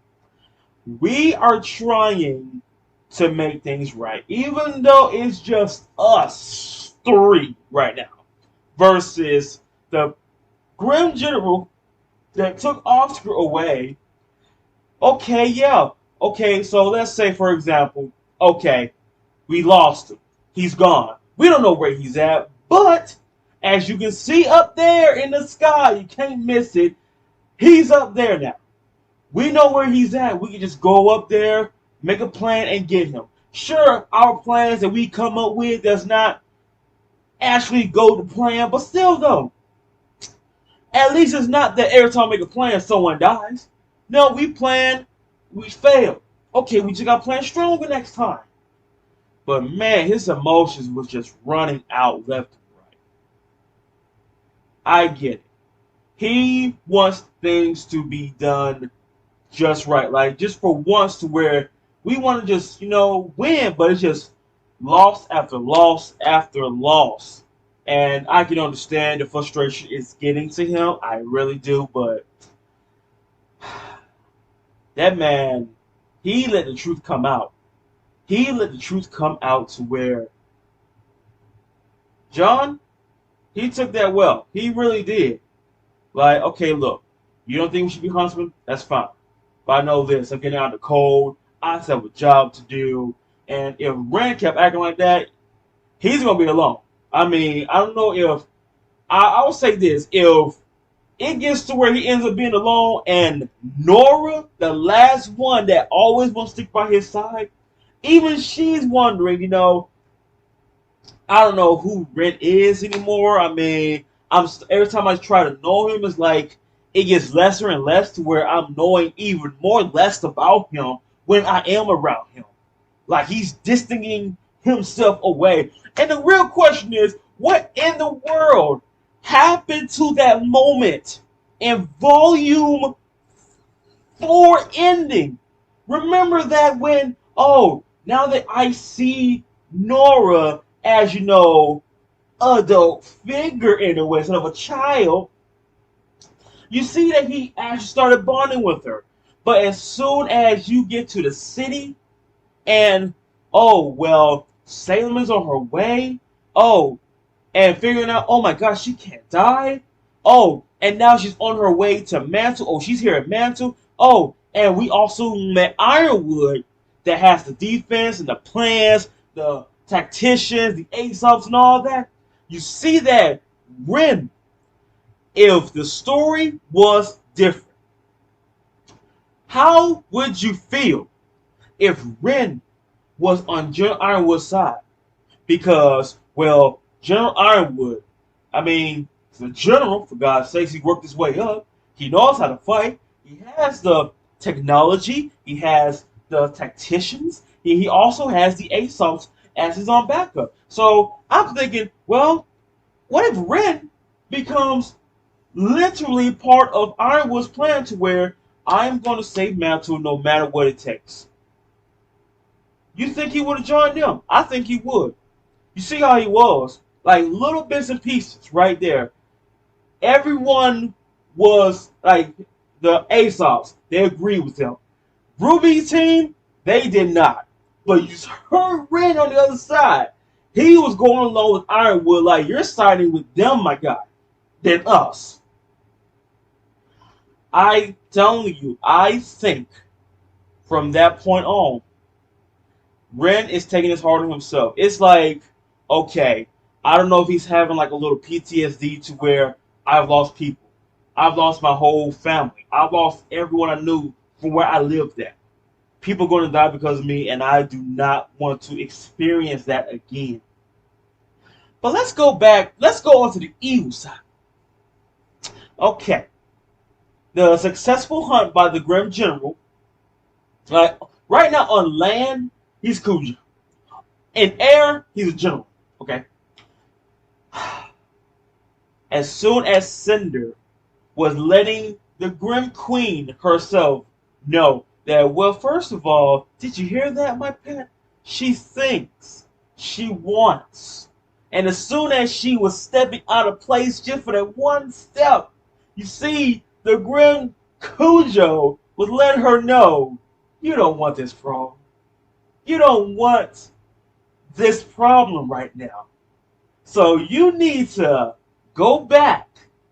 Speaker 1: We are trying to make things right, even though it's just us three right now versus the Grim General that took Oscar away. Okay, yeah. Okay, so let's say, for example, okay, we lost him. He's gone. We don't know where he's at, but as you can see up there in the sky, you can't miss it, he's up there now. We know where he's at. We can just go up there, make a plan, and get him. Sure, our plans that we come up with does not actually go to plan, but still though, at least it's not that every time we make a plan, someone dies. No, we plan, we fail. Okay, we just got to plan stronger next time. But man, his emotions was just running out left and right. I get it. He wants things to be done just right. Like, just for once to where we want to just, win, but it's just loss after loss after loss. And I can understand the frustration it's getting to him. I really do, but that man, he let the truth come out. He let the truth come out to where John, he took that well. He really did. Like, okay, look, you don't think we should be huntsmen? That's fine. But I know this. I'm getting out of the cold. I still have a job to do. And if Ren kept acting like that, he's going to be alone. I mean, I don't know if... I will say this. If it gets to where he ends up being alone and Nora, the last one that always wants to stick by his side, even she's wondering, I don't know who Ren is anymore. I mean, every time I try to know him, it's like it gets lesser and less to where I'm knowing even more less about him when I am around him. Like, he's distancing himself away. And the real question is, what in the world happened to that moment in Volume 4 ending? Remember that when, now that I see Nora as, adult figure in a way, instead of a child, you see that he actually started bonding with her. But as soon as you get to the city and, Salem is on her way, and figuring out, oh my gosh, she can't die, and now she's on her way to Mantle, she's here at Mantle, and we also met Ironwood that has the defense and the plans, the tacticians, the Aesop's and all that. You see that Ren, if the story was different, how would you feel if Ren was on General Ironwood's side? Because, General Ironwood, I mean, he's a general, for God's sakes, he worked his way up. He knows how to fight. He has the technology. He has the tacticians. He also has the Aesop's as his own backup. So I'm thinking, what if Ren becomes literally part of Ironwood's plan to where I'm going to save Mantle no matter what it takes? You think he would have joined them? I think he would. You see how he was? Like, little bits and pieces right there. Everyone was like the Aesop's. They agreed with him. RWBY's team, they did not. But you heard Ren on the other side. He was going along with Ironwood like, you're siding with them, my guy, than us. I telling you, I think from that point on, Ren is taking his heart on himself. It's like, okay, I don't know if he's having like a little PTSD to where I've lost people. I've lost my whole family. I've lost everyone I knew from where I lived at. People are going to die because of me, and I do not want to experience that again. But let's go back. Let's go on to the evil side. Okay. The successful hunt by the Grim General. Like, right now on land, he's Cujo. In air, he's a general. Okay. As soon as Cinder was letting the Grim Queen herself know that, well, first of all, did you hear that, my pet? She thinks, she wants. And as soon as she was stepping out of place just for that one step, you see, the Grim Cujo was letting her know, you don't want this problem. You don't want this problem right now. So you need to go back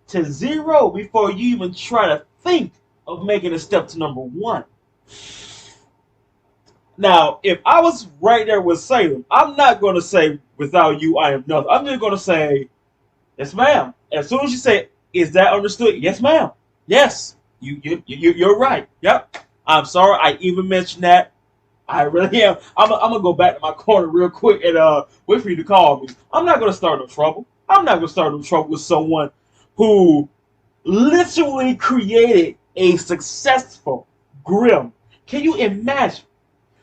Speaker 1: to 0 before you even try to think of making a step to number 1. Now, if I was right there with Salem, I'm not going to say, without you, I am nothing. I'm just going to say, yes, ma'am. As soon as you say, is that understood? Yes, ma'am. Yes, you're right. Yep. I'm sorry I even mentioned that. I really am. I'm going to go back to my corner real quick and wait for you to call me. I'm not going to start no trouble. I'm not going to start no trouble with someone who literally created a successful Grim. Can you imagine?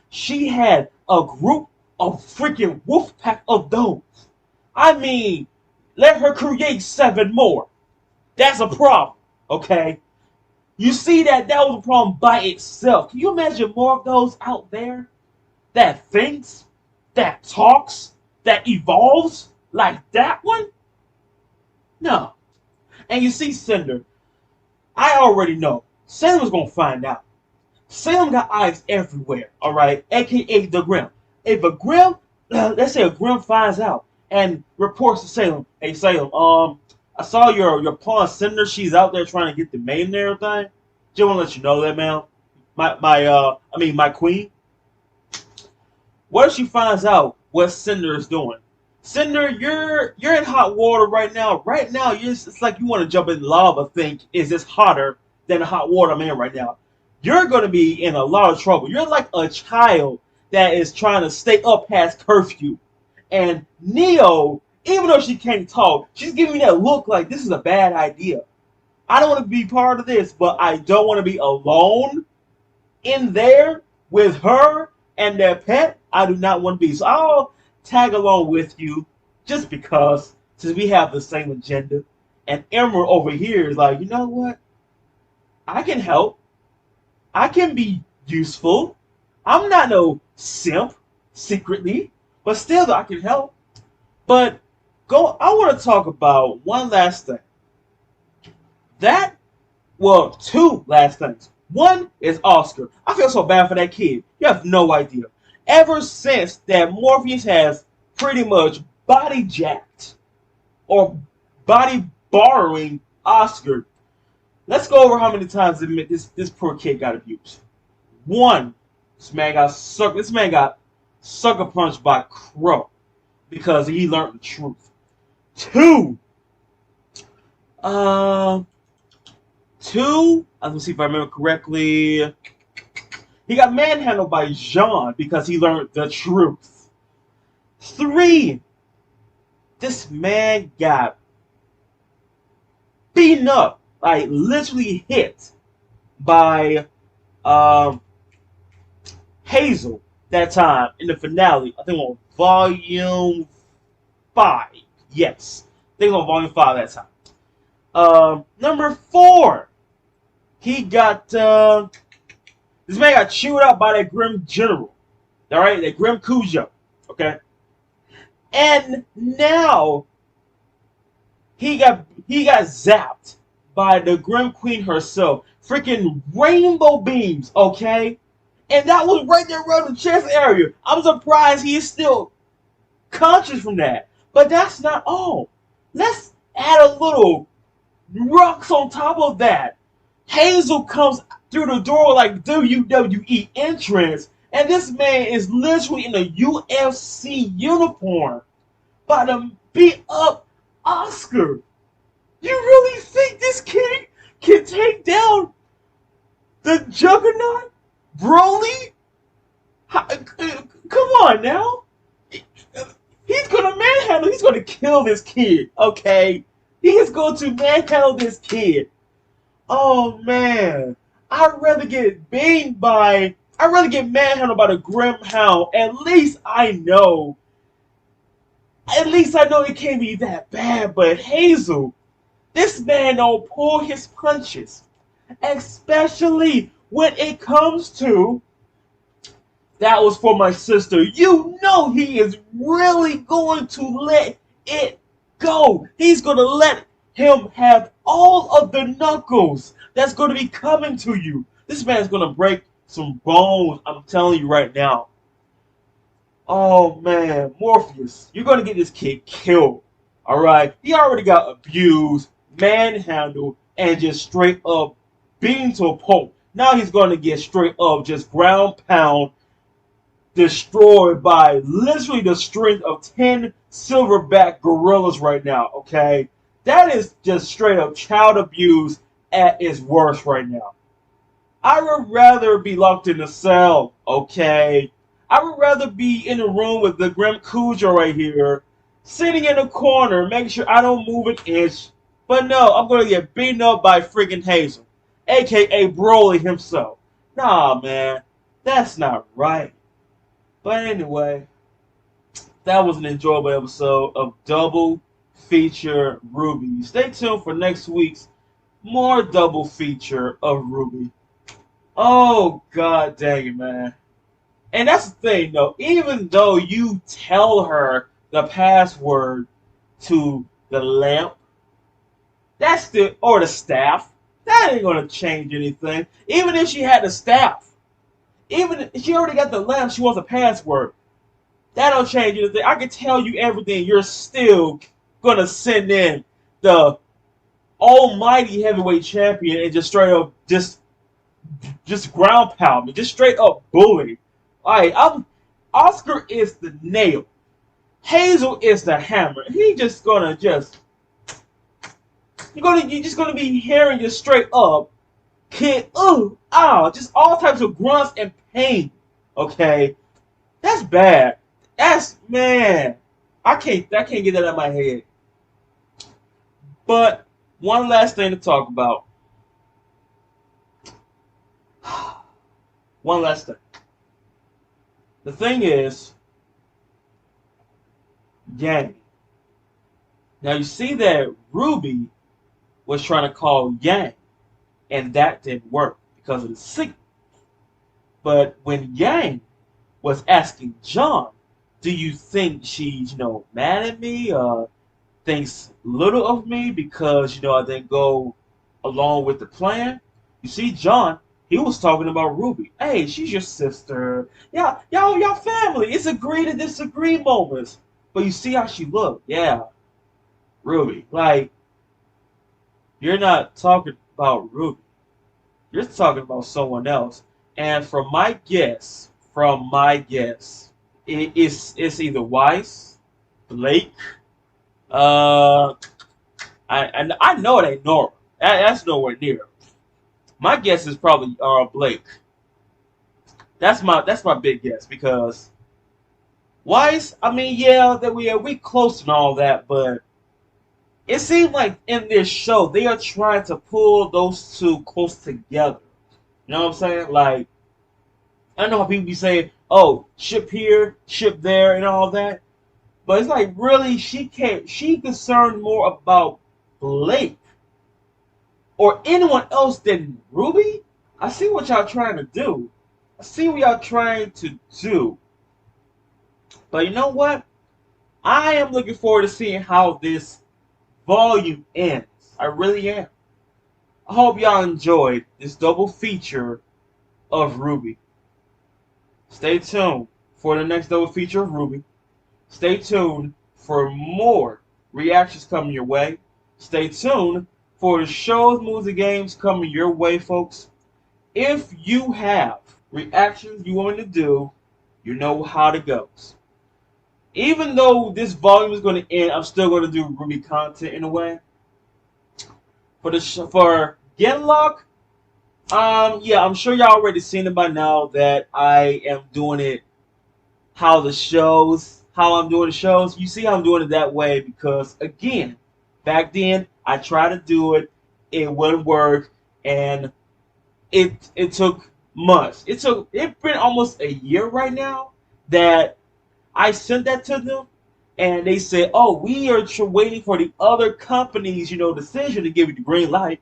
Speaker 1: She had a group of freaking wolf pack of those. I mean, let her create 7 more. That's a problem, okay? You see that was a problem by itself. Can you imagine more of those out there that thinks, that talks, that evolves like that one? No. And you see Cinder, I already know. Salem's going to find out. Salem got eyes everywhere, alright? AKA the Grim. If a Grim, let's say a Grim finds out and reports to Salem, hey Salem, I saw your pawn Cinder, she's out there trying to get the maid and everything. Just want to let you know that, man. My queen. What if she finds out what Cinder is doing? Cinder, you're in hot water right now. Right now, it's like you want to jump in lava. Think is this hotter than the hot water I'm in right now? You're going to be in a lot of trouble. You're like a child that is trying to stay up past curfew. And Neo, even though she can't talk, she's giving me that look like this is a bad idea. I don't want to be part of this, but I don't want to be alone in there with her and their pet. I do not want to be. So I'll tag along with you just because, since we have the same agenda. And Emerald over here is like, you know what? I can help. I can be useful. I'm not no simp secretly, but still I can help. But I want to talk about one last thing. Two last things. One is Oscar. I feel so bad for that kid. You have no idea. Ever since that Morpheus has pretty much body jacked or body borrowing Oscar. Let's go over how many times this poor kid got abused. 1, this man got sucker punched by Crow because he learned the truth. 2, let me see if I remember correctly. He got manhandled by Jean because he learned the truth. 3, this man got beaten up, like literally hit by Hazel that time in the finale. I think on volume 5. Yes, I think on volume 5 that time. Number 4, he got this man got chewed out by that Grim General. All right, that Grim Cujo. Okay, and now he got zapped by the Grim Queen herself. Freaking rainbow beams, okay? And that was right there around the chest area. I'm surprised he is still conscious from that. But that's not all. Let's add a little rocks on top of that. Hazel comes through the door like WWE entrance. And this man is literally in a UFC uniform about to beat up Oscar. You really think this kid can take down the Juggernaut? Broly? Come on now. He's gonna manhandle. He's gonna kill this kid. Okay, he is going to manhandle this kid. Oh man, I'd rather get manhandled by the Grim Hound. At least I know it can't be that bad. But Hazel, this man don't pull his punches, especially when it comes to that was for my sister. You know he is really going to let it go. He's going to let him have all of the knuckles that's going to be coming to you. This man's going to break some bones, I'm telling you right now. Oh man, Morpheus, you're going to get this kid killed. Alright? He already got abused, manhandled, and just straight up beaten to a pulp. Now he's going to get straight up just ground pound destroyed by literally the strength of 10 silverback gorillas right now, okay? That is just straight up child abuse at its worst right now. I would rather be locked in a cell, okay? I would rather be in a room with the Grim Cujo right here, sitting in a corner, making sure I don't move an inch. But no, I'm going to get beaten up by freaking Hazel, aka Broly himself. Nah, man, that's not right. But anyway, that was an enjoyable episode of Double Feature RWBY. Stay tuned for next week's more double feature of RWBY. Oh, god dang it, man. And that's the thing, though. Even though you tell her the password to the lamp, that's or the staff, that ain't going to change anything. Even if she had the staff. Even if she already got the lamp, she wants a password. That don't change anything. I can tell you everything. You're still gonna send in the almighty heavyweight champion and just straight up just ground pound me, just straight up bully. Alright, Oscar is the nail. Hazel is the hammer. You're just gonna be hearing just straight up kid, ooh, ow, just all types of grunts and pain. Okay, that's bad. That's man. I can't get that out of my head. But one last thing to talk about. One last thing. The thing is, Yang. Now you see that RWBY was trying to call Yang. And that didn't work because of the signal. But when Yang was asking John, do you think she's, mad at me? Thinks little of me because, I didn't go along with the plan? You see, John, he was talking about RWBY. Hey, she's your sister. Yeah, y'all family. It's agree to disagree moments. But you see how she looked. Yeah, RWBY. Like, you're not talking about RWBY. You're talking about someone else. And from my guess, it's either Weiss, Blake. I know it ain't Nora. That's nowhere near. My guess is probably Blake. That's my big guess because Weiss. I mean, yeah, that we close and all that, but it seems like in this show, they are trying to pull those two close together. You know what I'm saying? Like, I know how people be saying, oh, ship here, ship there, and all that. But it's like, really, she concerned more about Blake or anyone else than RWBY? I see what y'all trying to do. But you know what? I am looking forward to seeing how this volume ends. I really am. I hope y'all enjoyed this double feature of RWBY. Stay tuned for the next double feature of RWBY. Stay tuned for more reactions coming your way. Stay tuned for the shows, movies, and games coming your way, folks. If you have reactions you want me to do, you know how to go. even though this volume is going to end, I'm still going to do RWBY content in a way. For Genlock, yeah, I'm sure y'all already seen it by now that I am doing it how I'm doing the shows. You see how I'm doing it that way because, again, back then I tried to do it, it wouldn't work, and it took months. It's been almost a year right now that I sent that to them, and they said, "Oh, we are waiting for the other company's, decision to give you the green light,"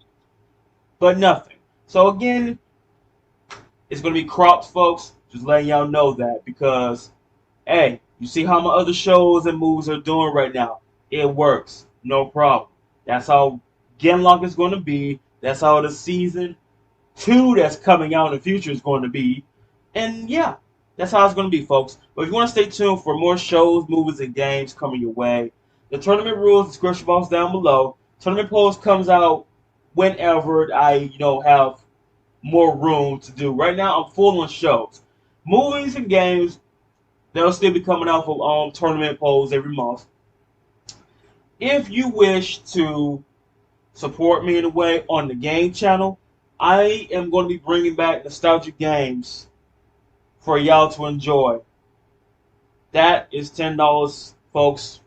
Speaker 1: but nothing. So again, it's gonna be cropped, folks. Just letting y'all know that because, hey, you see how my other shows and movies are doing right now. It works, no problem. That's how Genlock is going to be. That's how the season 2 that's coming out in the future is going to be. And yeah, that's how it's going to be, folks. But if you want to stay tuned for more shows, movies, and games coming your way, the tournament rules, description box down below. Tournament polls comes out whenever I, have more room to do. Right now, I'm full on shows. Movies and games, they'll still be coming out for tournament polls every month. If you wish to support me in a way on the game channel, I am going to be bringing back nostalgic games for y'all to enjoy. That is $10, folks,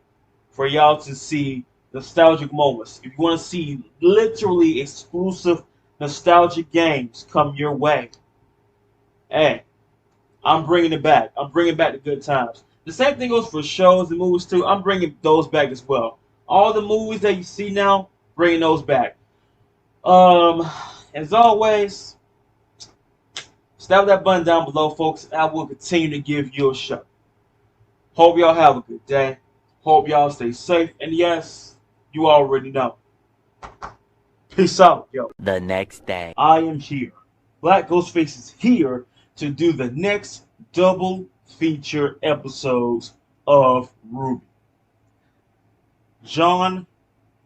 Speaker 1: for y'all to see nostalgic moments. If you want to see literally exclusive nostalgic games come your way, hey, I'm bringing it back. I'm bringing back the good times. The same thing goes for shows and movies too. I'm bringing those back as well. All the movies that you see now, bringing those back. As always, stab that button down below, folks. I will continue to give you a show. Hope y'all have a good day. Hope y'all stay safe. And yes, you already know. Peace out, yo.
Speaker 7: The next day.
Speaker 1: I am here. BlackGhostFace is here to do the next double feature episodes of RWBY. John,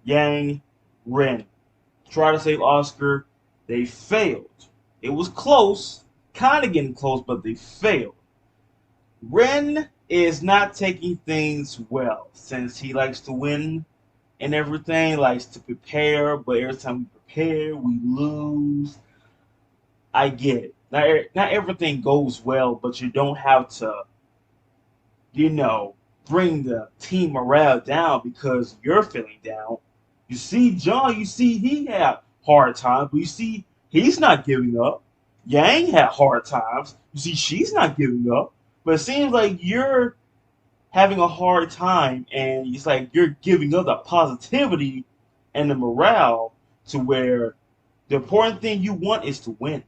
Speaker 1: Yang, Ren try to save Oscar. They failed. It was close, kind of getting close, but they failed. Ren is not taking things well since he likes to win and everything, likes to prepare, but every time we prepare, we lose. I get it. Not everything goes well, but you don't have to, bring the team morale down because you're feeling down. You see, John, he had hard times, but you see, he's not giving up. Yang had hard times. You see, she's not giving up. But it seems like you're having a hard time, and it's like you're giving up the positivity and the morale to where the important thing you want is to win.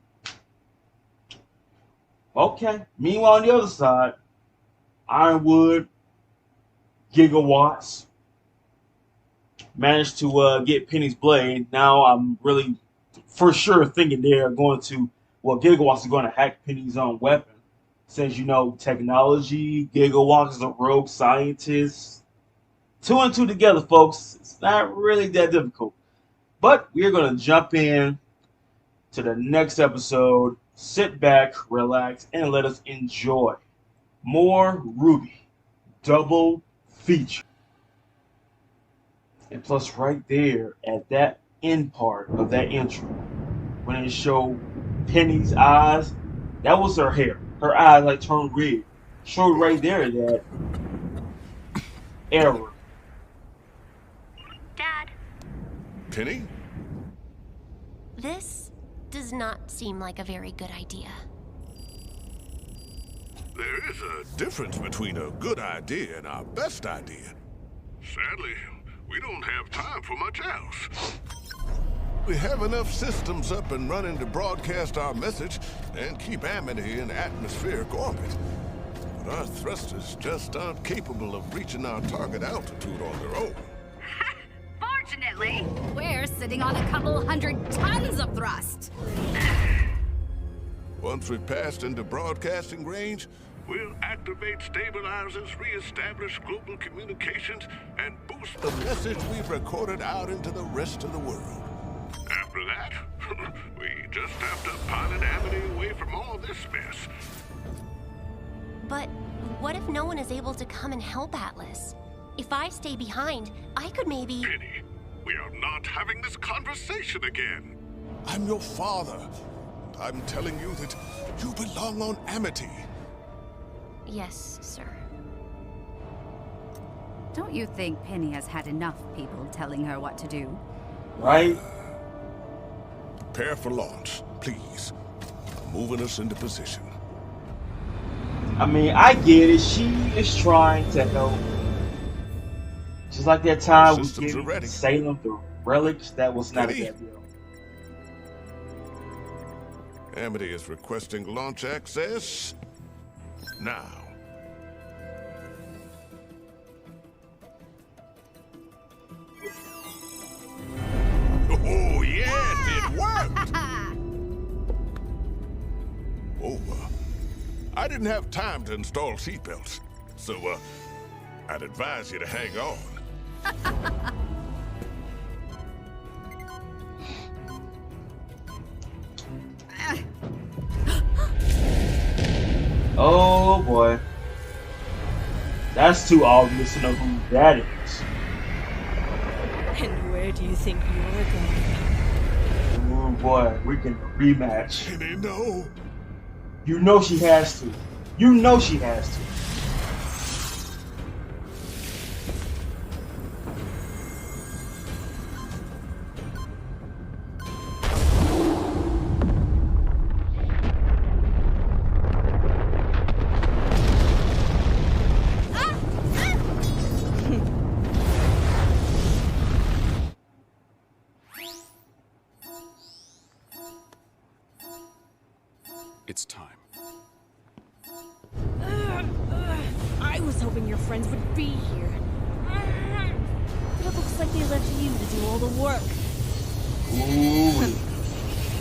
Speaker 1: Okay. Meanwhile, on the other side, Ironwood, Gigawatts managed to get Penny's blade. Now I'm really for sure thinking they're going to, Gigawatts is going to hack Penny's own weapon. Since technology, Gigawatts is a rogue scientist. 2 and 2 together, folks. It's not really that difficult. But we are going to jump in to the next episode. Sit back, relax, and let us enjoy more RWBY double feature. And plus, right there at that end part of that intro, when it showed Penny's eyes, that was her hair. Her eyes turned red. Showed right there that error.
Speaker 2: Dad.
Speaker 9: Penny?
Speaker 2: This does not seem like a very good idea.
Speaker 9: There is a difference between a good idea and our best idea. Sadly, we don't have time for much else. We have enough systems up and running to broadcast our message and keep Amity in atmospheric orbit. But our thrusters just aren't capable of reaching our target altitude on their own.
Speaker 12: Fortunately, we're sitting on a couple 100 tons of thrust.
Speaker 9: Once we've passed into broadcasting range, we'll activate stabilizers, re-establish global communications, and boost the message we've recorded out into the rest of the world. After that, we just have to pilot Amity away from all this mess.
Speaker 2: But What if no one is able to come and help Atlas? If I stay behind, I could maybe...
Speaker 9: Penny, we are not having this conversation again. I'm your father, and I'm telling you that you belong on Amity.
Speaker 2: Yes, sir.
Speaker 7: Don't you think Penny has had enough people telling her what to do?
Speaker 1: Right?
Speaker 9: Prepare for launch, please. Moving us into position.
Speaker 1: I mean, I get it. She is trying to help. Just like that time we gave Salem the relics, that was not a bad deal.
Speaker 9: Amity is requesting launch access now. Oh, yes, it worked! I didn't have time to install seatbelts, so, I'd advise you to hang on.
Speaker 1: Oh, boy. That's too obvious to know who that is.
Speaker 15: And where do you think you're going?
Speaker 1: Oh, boy. We can rematch.
Speaker 9: Penny, no.
Speaker 1: You know she has to. You know she has to.
Speaker 8: It's time.
Speaker 15: I was hoping your friends would be here. But it looks like they left you to do all the work.
Speaker 1: Ooh.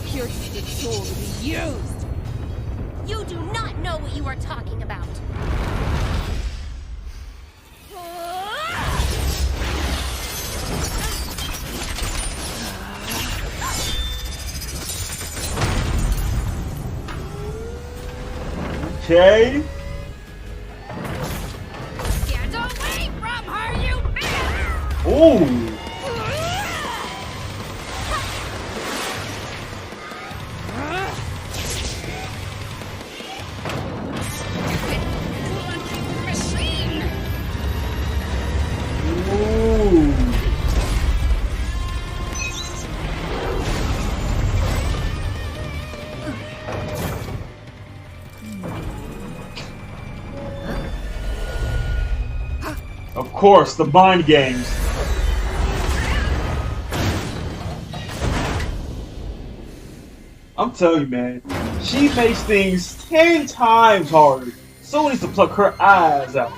Speaker 15: Pure heated soul to be used.
Speaker 2: You do not know what you are talking about.
Speaker 1: Okay.
Speaker 12: Get away from her, you!
Speaker 1: Ooh.
Speaker 12: Machine!
Speaker 1: Ooh. Of course, the mind games. I'm telling you, man, she makes things 10 times harder. Someone needs to pluck her eyes out.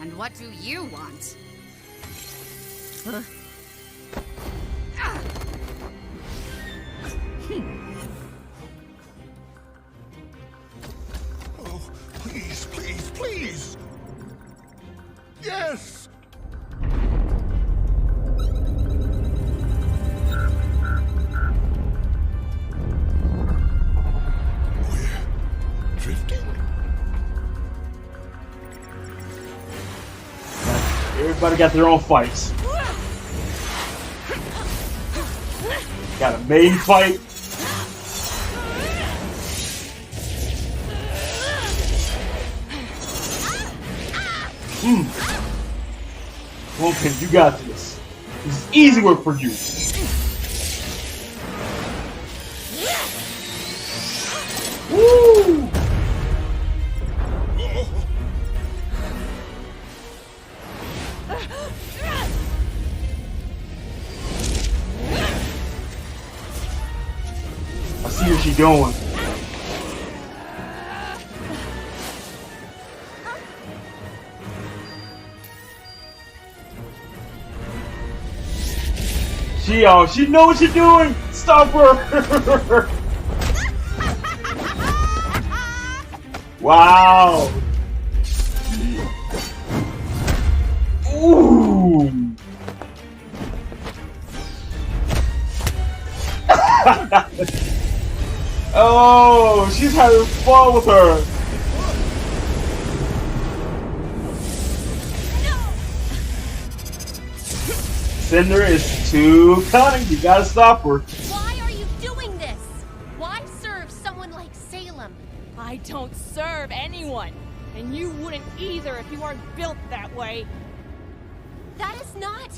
Speaker 12: And what do you want?
Speaker 9: Oh, please, please, please! Yes! We're drifting?
Speaker 1: Everybody got their own fights. Got a main fight. Okay, you got this. This is easy work for you. Woo! I see what she's doing. She know what she's doing. Stop her. Wow. Ooh. Oh, she's having fun with her. Cinder is too cunning. You gotta stop her.
Speaker 2: Why are you doing this? Why serve someone like Salem?
Speaker 15: I don't serve anyone. And you wouldn't either if you weren't built that way.
Speaker 2: That is not...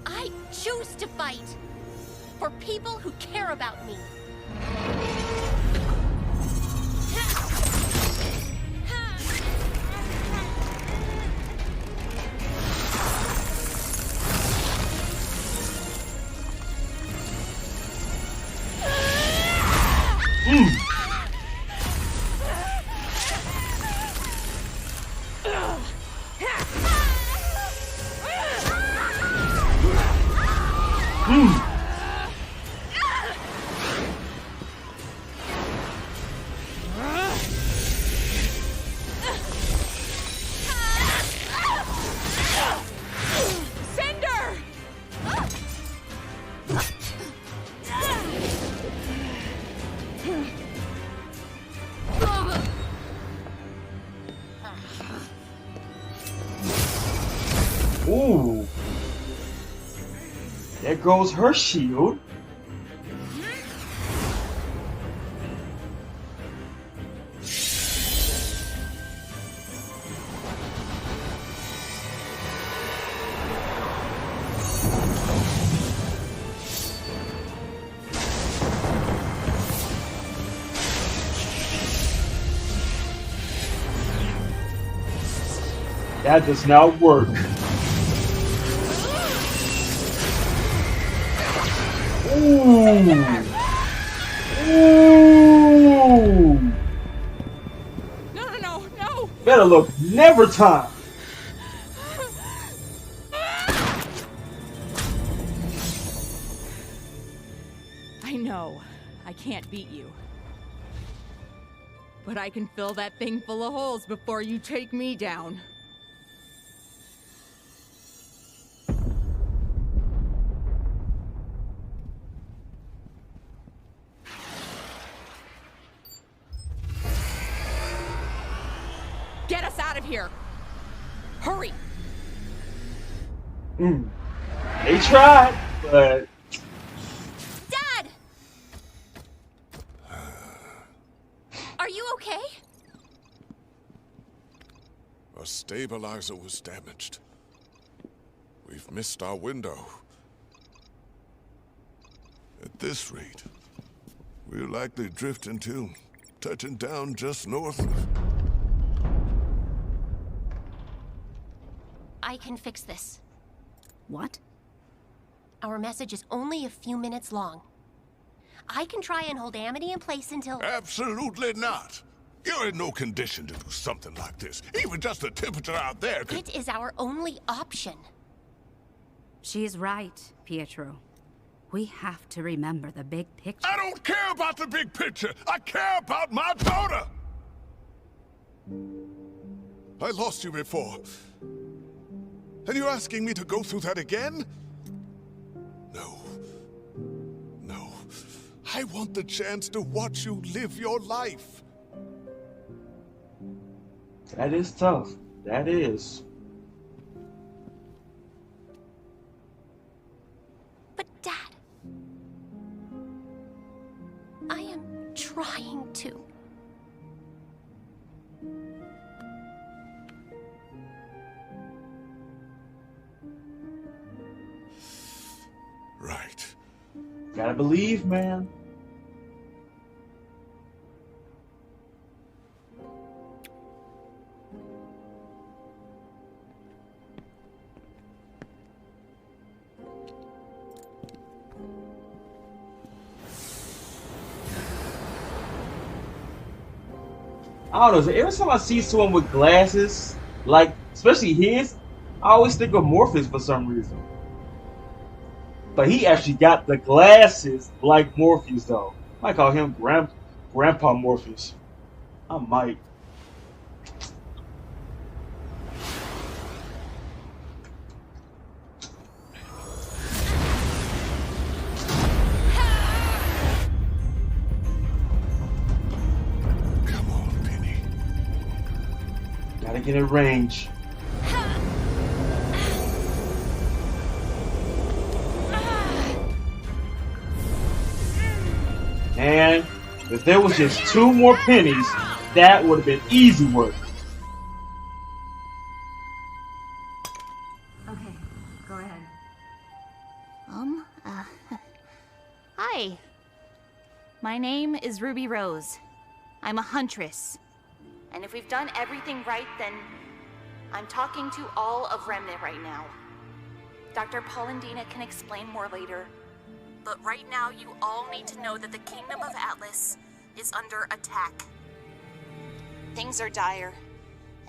Speaker 2: I choose to fight. For people who care about me.
Speaker 1: Ooh. There goes her shield. That does not work. Ooh. Ooh.
Speaker 15: No.
Speaker 1: Better look, never time.
Speaker 6: I know, I can't beat you. But I can fill that thing full of holes before you take me down. Get us out of here! Hurry!
Speaker 1: They tried, but...
Speaker 2: Dad! Are you okay?
Speaker 9: Our stabilizer was damaged. We've missed our window. At this rate, we'll likely drift into touching down just north of...
Speaker 2: I can fix this.
Speaker 7: What?
Speaker 2: Our message is only a few minutes long. I can try and hold Amity in place until...
Speaker 9: Absolutely not! You're in no condition to do something like this. Even just the temperature out there could...
Speaker 2: It is our only option.
Speaker 7: She's right, Pietro. We have to remember the big picture.
Speaker 9: I don't care about the big picture! I care about my daughter! I lost you before. And you're asking me to go through that again? No. No. I want the chance to watch you live your life.
Speaker 1: That is tough. That is.
Speaker 2: But Dad... I am trying to.
Speaker 9: Right.
Speaker 1: Gotta believe, man. I don't know. Every time I see someone with glasses, like especially his, I always think of Morpheus for some reason. But he actually got the glasses like Morpheus, though. I might call him Grandpa Morpheus. I might. Making it range. And if there was just 2 more pennies, that would have been easy work.
Speaker 11: Okay, go ahead. Hi. My name is Ruby Rose. I'm a huntress. And if we've done everything right, then I'm talking to all of Remnant right now. Dr. Polendina can explain more later. But right now, you all need to know that the Kingdom of Atlas is under attack. Things are dire,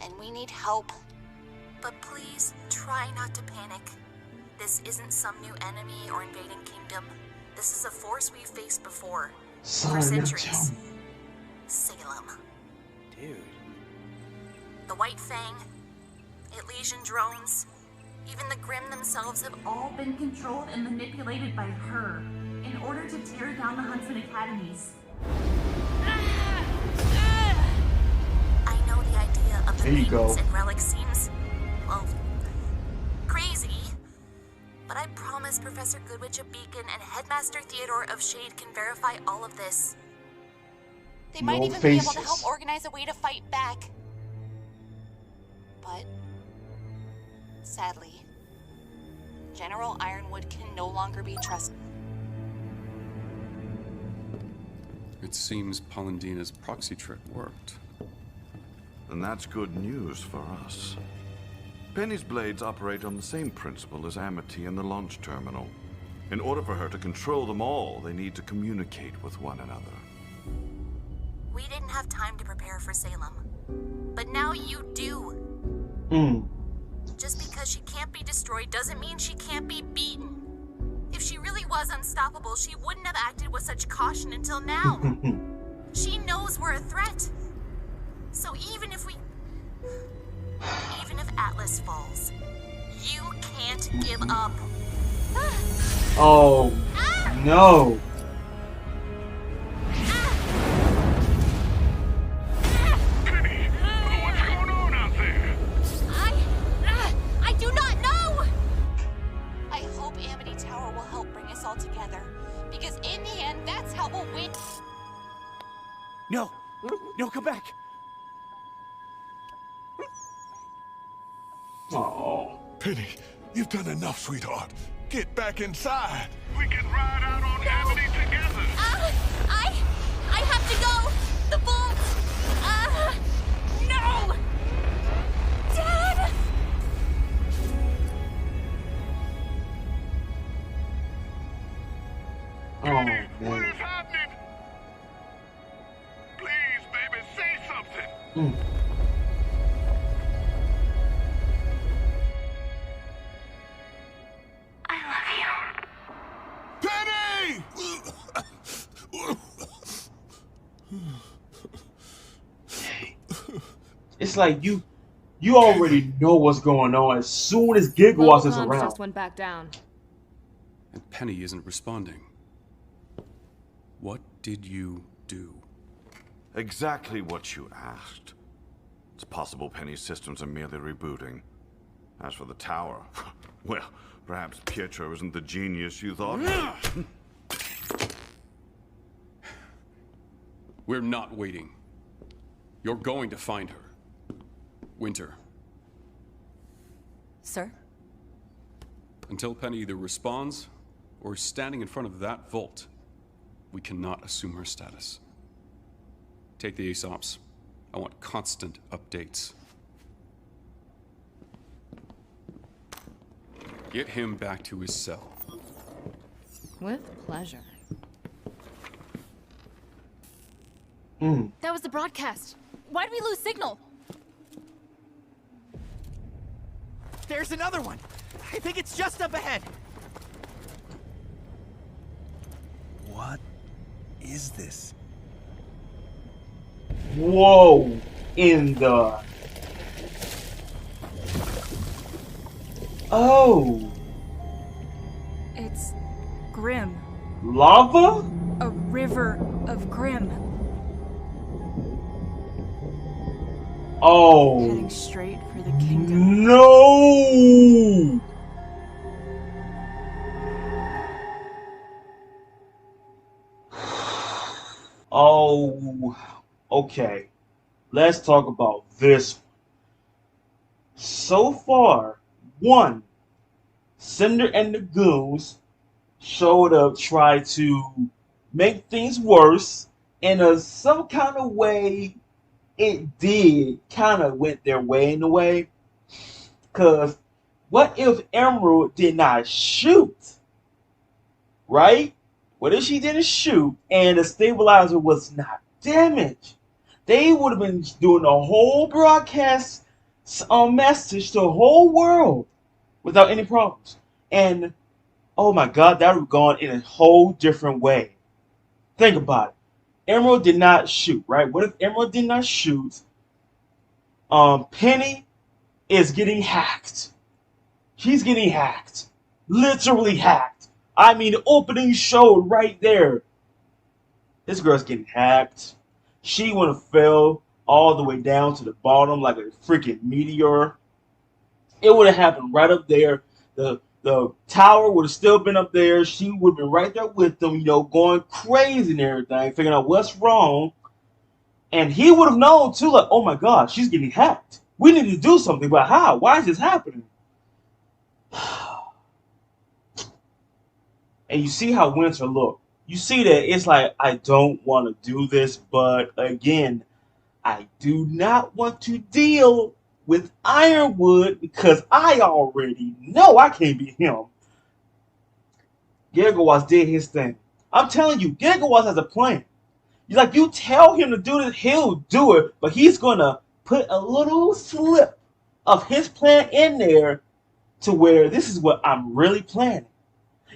Speaker 11: and we need help. But please, try not to panic. This isn't some new enemy or invading kingdom. This is a force we've faced before. For centuries. Salem.
Speaker 10: Dude.
Speaker 11: The White Fang, Elysian drones, even the Grimm themselves have all been controlled and manipulated by her in order to tear down the Huntsman Academies. I know the idea of the maidens and relics seems, well, crazy. But I promise Professor Goodwitch of Beacon and Headmaster Theodore of Shade can verify all of this. They might even be able to help organize a way to fight back. But sadly, General Ironwood can no longer be trusted.
Speaker 8: It seems Polendina's proxy trick worked.
Speaker 4: And that's good news for us. Penny's blades operate on the same principle as Amity and the launch terminal. In order for her to control them all, they need to communicate with one another.
Speaker 11: We didn't have time to prepare for Salem. But now you do. Just because she can't be destroyed doesn't mean she can't be beaten. If she really was unstoppable, she wouldn't have acted with such caution until now. She knows we're a threat. So even if Atlas falls, you can't give up.
Speaker 1: Oh, no.
Speaker 11: I do not know! I hope Amity Tower will help bring us all together. Because in the end, that's how we'll win.
Speaker 20: No! No, come back!
Speaker 1: Oh.
Speaker 9: Penny, you've done enough, sweetheart. Get back inside. We can ride out on Amity together.
Speaker 11: I have to go. The vault. No. Dad.
Speaker 9: Penny, what is happening? Please, baby, say something. Penny!
Speaker 1: It's like you already know what's going on as soon as Gigawatts is around.
Speaker 14: Just went back down.
Speaker 8: And Penny isn't responding. What did you do?
Speaker 4: Exactly what you asked. It's possible Penny's systems are merely rebooting. As for the tower, well, perhaps Pietro isn't the genius you thought.
Speaker 8: We're not waiting. You're going to find her. Winter.
Speaker 11: Sir?
Speaker 8: Until Penny either responds or is standing in front of that vault, we cannot assume her status. Take the Aesops. I want constant updates. Get him back to his cell.
Speaker 14: With pleasure.
Speaker 18: That was the broadcast. Why did we lose signal?
Speaker 20: There's another one! I think it's just up ahead! What is this?
Speaker 1: Whoa! In the... Oh!
Speaker 14: It's Grimm.
Speaker 1: Lava?
Speaker 14: A river of Grimm.
Speaker 1: Oh.
Speaker 18: Heading straight for the kingdom.
Speaker 1: No. Oh. Okay. Let's talk about this. So far, one, Cinder and the goons showed up, tried to make things worse, and some kind of way it did kind of went their way in a way. Because what if Emerald did not shoot? Right? What if she didn't shoot and the stabilizer was not damaged? They would have been doing a whole broadcast message to the whole world without any problems. And oh my God, that would have gone in a whole different way. Think about it. Emerald did not shoot, right? What if Emerald did not shoot? Penny is getting hacked. She's getting hacked. Literally hacked. I mean, the opening showed right there. This girl's getting hacked. She would have fell all the way down to the bottom like a freaking meteor. It would have happened right up there. The tower would have still been up there. She would have been right there with them, you know, going crazy and everything, figuring out what's wrong. And he would have known too, like, oh my God, she's getting hacked. We need to do something, but how? Why is this happening? And you see how Winter looked. You see that it's like, I don't want to do this, but again, I do not want to deal with Ironwood because I already know I can't be him. Gilgawash did his thing. I'm telling you, Gilgawash has a plan. Like, you tell him to do this, he'll do it, but he's gonna put a little slip of his plan in there to where this is what I'm really planning.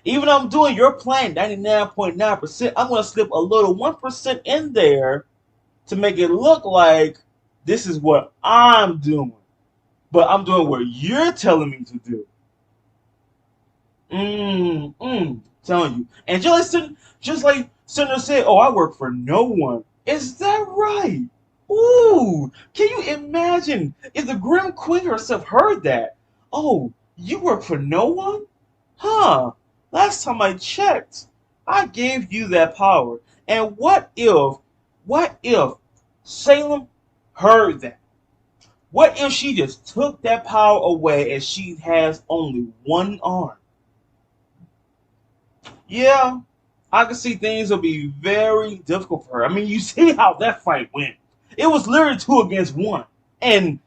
Speaker 1: Even though I'm doing your plan 99.9%, I'm gonna slip a little 1% in there to make it look like this is what I'm doing. But I'm doing what you're telling me to do. Telling you. And just like Cinder said, oh, I work for no one. Is that right? Ooh, can you imagine if the Grim Queen herself heard that? Oh, you work for no one? Huh. Last time I checked, I gave you that power. And what if Salem heard that? What if she just took that power away and she has only one arm? Yeah, I can see things will be very difficult for her. I mean, you see how that fight went. It was literally 2 against 1. And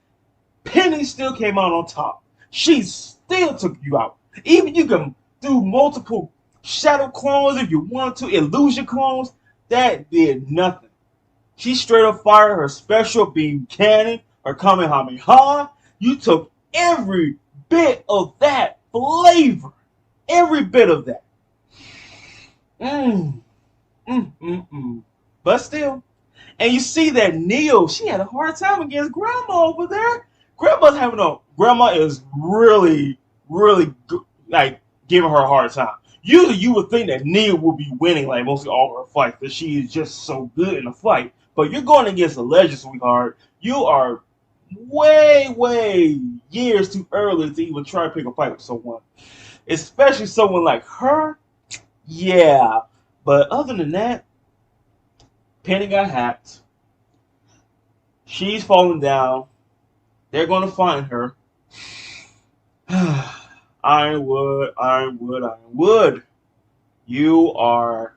Speaker 1: Penny still came out on top. She still took you out. Even you can do multiple shadow clones if you want to, illusion clones. That did nothing. She straight up fired her special beam cannon, her Kamehameha. You took every bit of that flavor. Every bit of that. But still. And you see that Neo, she had a hard time against Grandma over there. Grandma is really like giving her a hard time. Usually you would think that Neo would be winning like mostly all her fights, because she is just so good in a fight. But you're going against a legend, sweetheart. You are way years too early to even try to pick a fight with someone. Especially someone like her. Yeah. But other than that, Penny got hacked. She's falling down. They're going to find her. Ironwood. You are...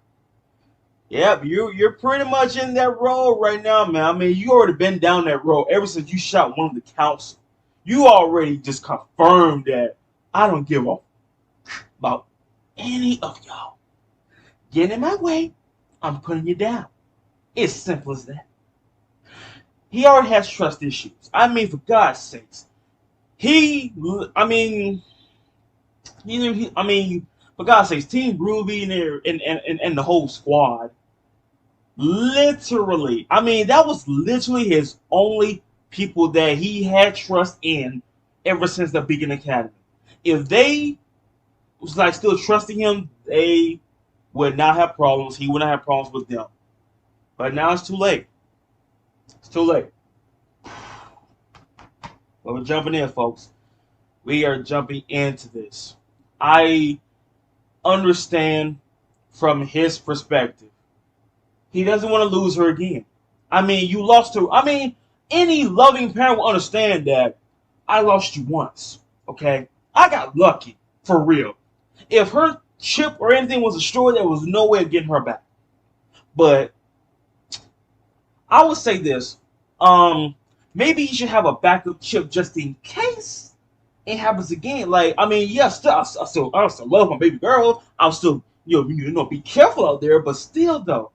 Speaker 1: Yep, you're pretty much in that road right now, man. I mean, you already been down that road ever since you shot one of the council. You already just confirmed that I don't give a about any of y'all. Get in my way, I'm putting you down. It's simple as that. He already has trust issues. I mean, for God's sakes. For God's sakes, Team RWBY and the whole squad. Literally, I mean, that was literally his only people that he had trust in ever since the Beacon Academy. If they was like still trusting him, they would not have problems. He would not have problems with them. But now it's too late. It's too late. Well, we're jumping in, folks. We are jumping into this. I understand from his perspective. He doesn't want to lose her again. I mean, you lost her. I mean, any loving parent will understand that I lost you once. Okay? I got lucky. For real. If her chip or anything was destroyed, there was no way of getting her back. But I would say this. Maybe you should have a backup chip just in case it happens again. Like, I mean, yeah, I still love my baby girl. I'll still, be careful out there. But still, though,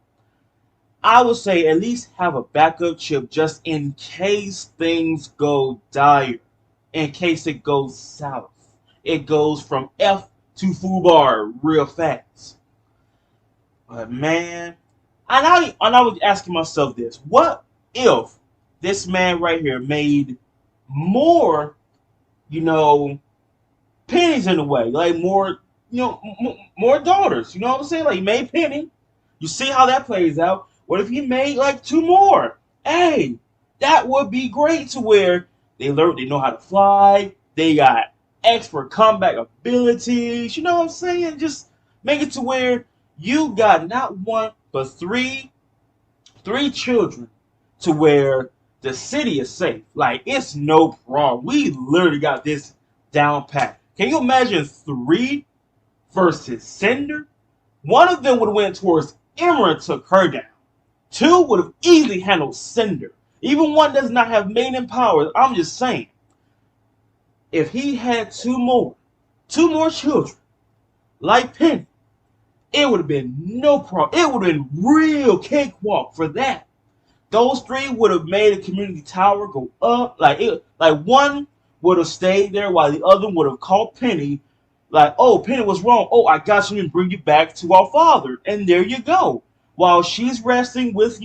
Speaker 1: I would say at least have a backup chip just in case things go dire. In case it goes south. It goes from F to FUBAR real fast. But man, and I was asking myself this: what if this man right here made more, pennies in a way, like more, more daughters? You know what I'm saying? Like he made Penny. You see how that plays out. What if he made like 2 more? Hey, that would be great. To where they know how to fly. They got expert combat abilities. You know what I'm saying? Just make it to where you got not one but three children, to where the city is safe. Like, it's no problem. We literally got this down pat. Can you imagine 3 versus Cinder? One of them would have went towards Emma and took her down. 2 would have easily handled Cinder. Even one does not have maiden powers. I'm just saying. If he had 2 more children, like Penny, it would have been no problem. It would have been real cakewalk for that. Those 3 would have made a community tower go up. Like one would have stayed there while the other would have called Penny. Like, oh, Penny was wrong. Oh, I got you and bring you back to our father. And there you go. While she's resting with,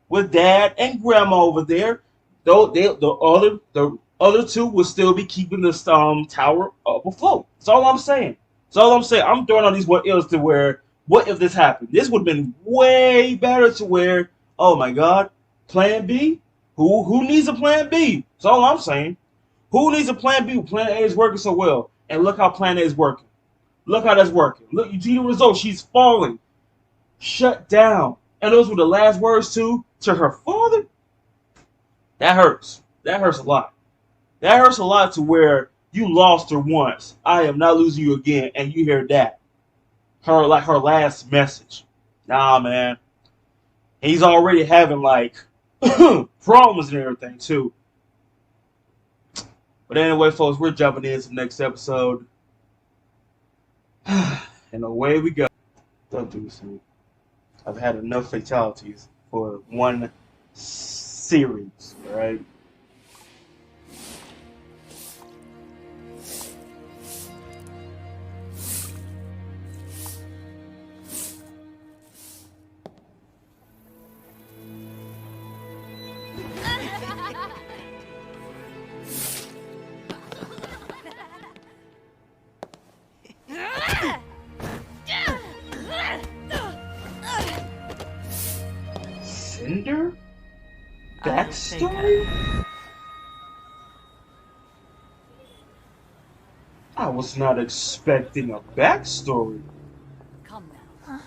Speaker 1: with Dad and Grandma over there, the other 2 will still be keeping this tower up afloat. That's all I'm saying. I'm throwing on these what ifs to where, what if this happened? This would have been way better to where, oh my God, plan B? Who needs a plan B? That's all I'm saying. Who needs a plan B? Plan A is working so well. And look how plan A is working. Look how that's working. Look, you see the result. She's falling. Shut down. And those were the last words to her father? That hurts. That hurts a lot. That hurts a lot to where you lost her once. I am not losing you again. And you hear that. Her last message. Nah, man. He's already having problems and everything too. But anyway, folks, we're jumping into the next episode. And away we go. Don't do this to me. I've had enough fatalities for one series, right? Cinder? Backstory? I was not expecting a backstory.
Speaker 21: Come now.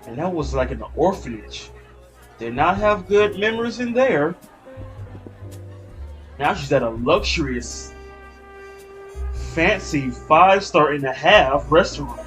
Speaker 1: And that was like an orphanage. Did not have good memories in there. Now she's at a luxurious, fancy 5-star-and-a-half restaurant.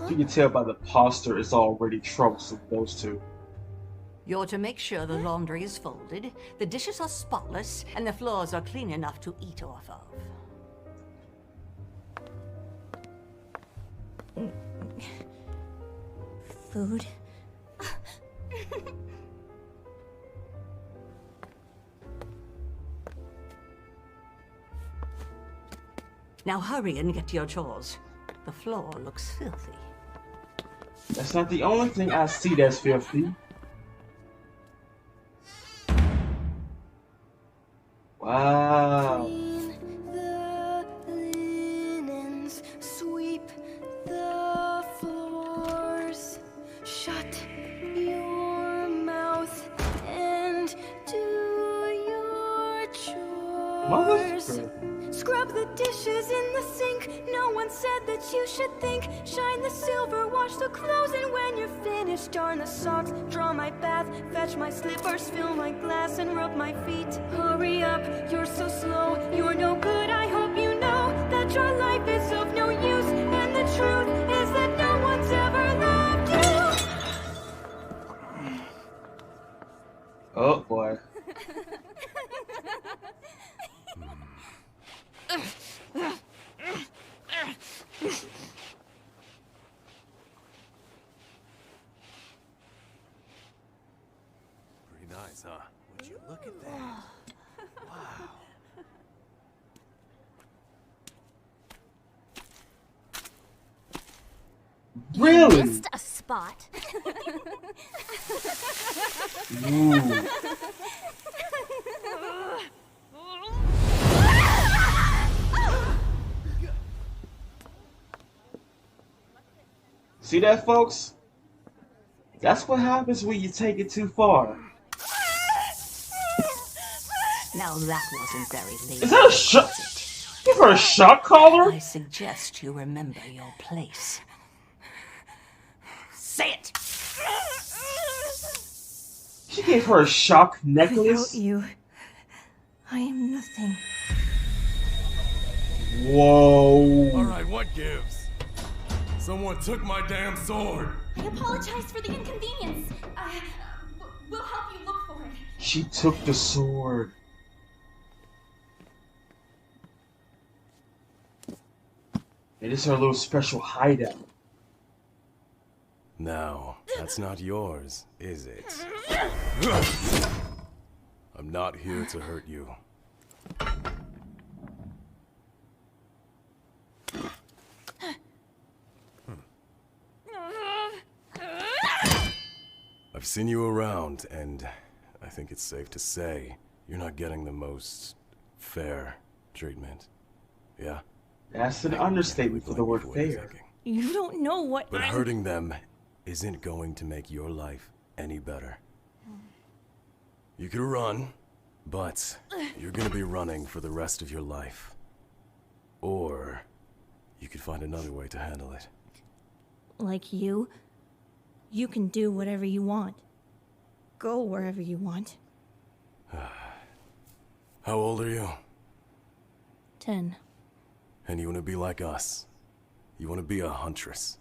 Speaker 1: You can tell by the posture it's already troublesome, those 2.
Speaker 16: You're to make sure the laundry is folded, the dishes are spotless, and the floors are clean enough to eat off of.
Speaker 2: Food?
Speaker 16: Now hurry and get to your chores. The floor looks filthy.
Speaker 1: That's not the only thing I see that's filthy. Wow.
Speaker 3: Clean the linens, sweep the floors, shut your mouth and do your chores. Scrub the dishes in the sink. No one said that you should think. Shine the silver, wash the clothes, and when you're finished, darn the socks, draw my bath, fetch my slippers, fill my glass, and rub my feet. Hurry up, you're so slow, you're no good. I hope you know that your life is of no use, and the truth is that no one's ever loved you.
Speaker 1: Oh boy.
Speaker 19: Pretty nice, huh? Would you look at that? Wow.
Speaker 1: Really?
Speaker 3: You missed a spot.
Speaker 1: Ooh. See that, folks? That's what happens when you take it too far.
Speaker 16: Now that wasn't very late.
Speaker 1: Is that a shock? Give her a shock collar?
Speaker 16: I suggest you remember your place. Say it!
Speaker 1: She gave her a shock necklace?
Speaker 3: Without you, I am nothing.
Speaker 1: Whoa.
Speaker 19: Alright, what gives? Someone took my damn sword!
Speaker 3: I apologize for the inconvenience. We'll help you look for it.
Speaker 1: She took the sword. It is her little special hideout.
Speaker 19: Now, that's not yours, is it? I'm not here to hurt you. I've seen you around, and I think it's safe to say you're not getting the most fair treatment. Yeah?
Speaker 1: That's an understatement for the word fair.
Speaker 3: You don't know what
Speaker 19: But hurting them isn't going to make your life any better. You could run, but you're gonna be running for the rest of your life. Or you could find another way to handle it.
Speaker 3: Like you can do whatever you want. Go wherever you want.
Speaker 19: How old are you?
Speaker 3: 10.
Speaker 19: And you want to be like us. You want to be a huntress.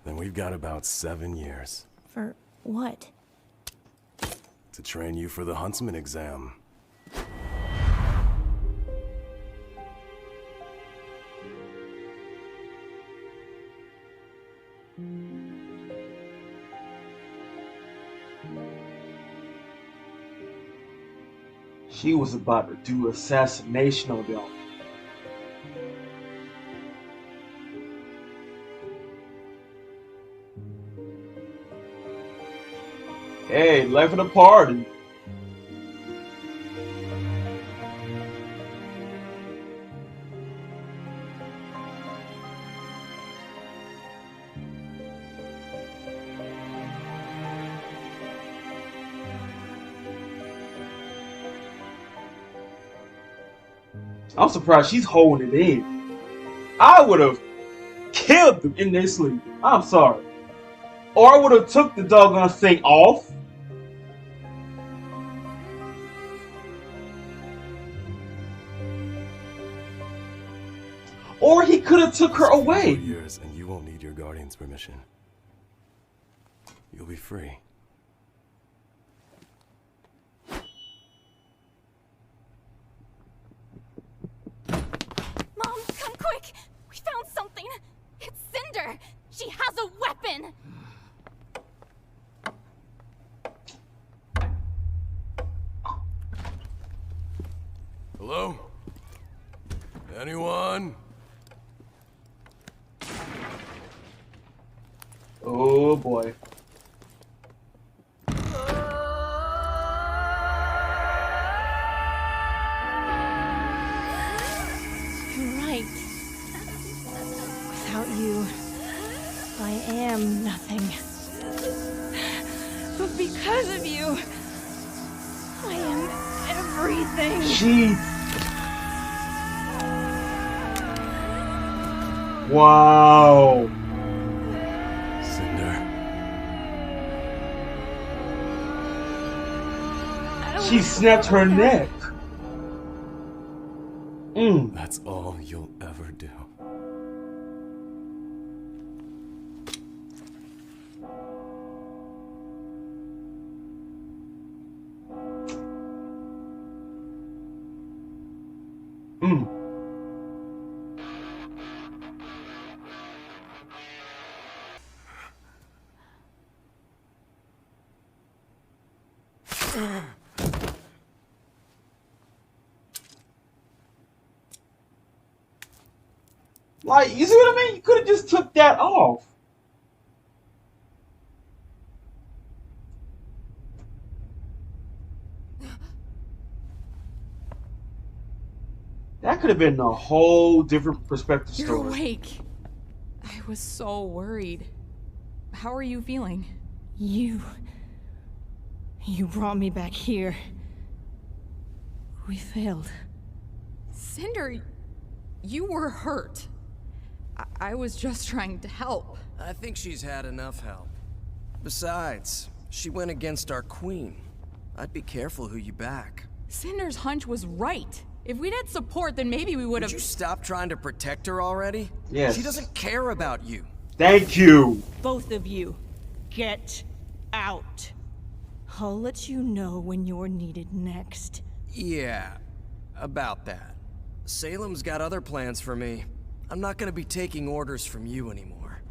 Speaker 19: Then we've got about 7 years.
Speaker 3: For what?
Speaker 19: To train you for the huntsman exam.
Speaker 1: She was about to do assassination on them. Hey, life of the party. I'm surprised she's holding it in. I would have killed them in their sleep. I'm sorry. Or I would have took the doggone thing off. Or he could have took her away.
Speaker 19: 4 years and you won't need your guardian's permission. You'll be free.
Speaker 3: Mom, come quick! We found something! It's Cinder! She has a weapon!
Speaker 19: Hello?
Speaker 1: Oh boy.
Speaker 15: You're right. Without you, I am nothing. But because of you, I am everything.
Speaker 1: She. Wow.
Speaker 19: Cinder.
Speaker 1: She snapped her neck.
Speaker 19: That's all you'll ever do.
Speaker 1: Like, you see what I mean? You could have just took that off. That could have been a whole different perspective story.
Speaker 6: You're awake. I was so worried. How are you feeling?
Speaker 15: You brought me back here. We failed.
Speaker 6: Cinder, you were hurt. I was just trying to help.
Speaker 17: I think she's had enough help. Besides, she went against our queen. I'd be careful who you back.
Speaker 6: Cinder's hunch was right. If we'd had support, then maybe we would have...
Speaker 17: Would you stop trying to protect her already?
Speaker 1: Yes.
Speaker 17: She doesn't care about you.
Speaker 1: Thank you.
Speaker 15: Both of you, get out. I'll let you know when you're needed next.
Speaker 17: Yeah, about that. Salem's got other plans for me. I'm not gonna be taking orders from you anymore.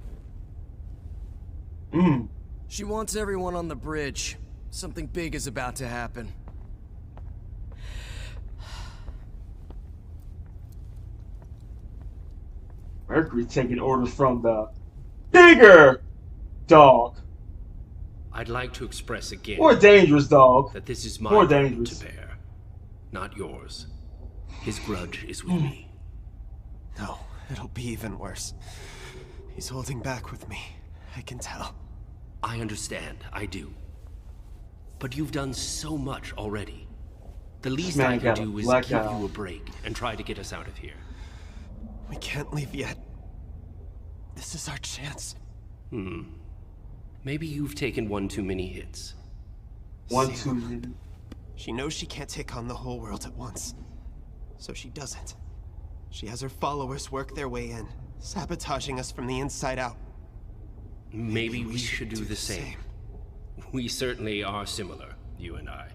Speaker 17: She wants everyone on the bridge. Something big is about to happen.
Speaker 1: Mercury taking orders from the bigger dog.
Speaker 22: I'd like to express again.
Speaker 1: More dangerous dog.
Speaker 22: That this is my
Speaker 1: More
Speaker 22: burden
Speaker 1: dangerous.
Speaker 22: to bear, not yours. His grudge is with me.
Speaker 23: No, it'll be even worse. He's holding back with me. I can tell.
Speaker 22: I understand, I do. But you've done so much already. The least I can do is give you a break and try to get us out of here.
Speaker 23: We can't leave yet. This is our chance.
Speaker 22: Maybe you've taken one too many hits.
Speaker 1: One too many.
Speaker 23: She knows she can't take on the whole world at once. So she doesn't. She has her followers work their way in, sabotaging us from the inside out.
Speaker 22: Maybe we should do the same. We certainly are similar, you and I.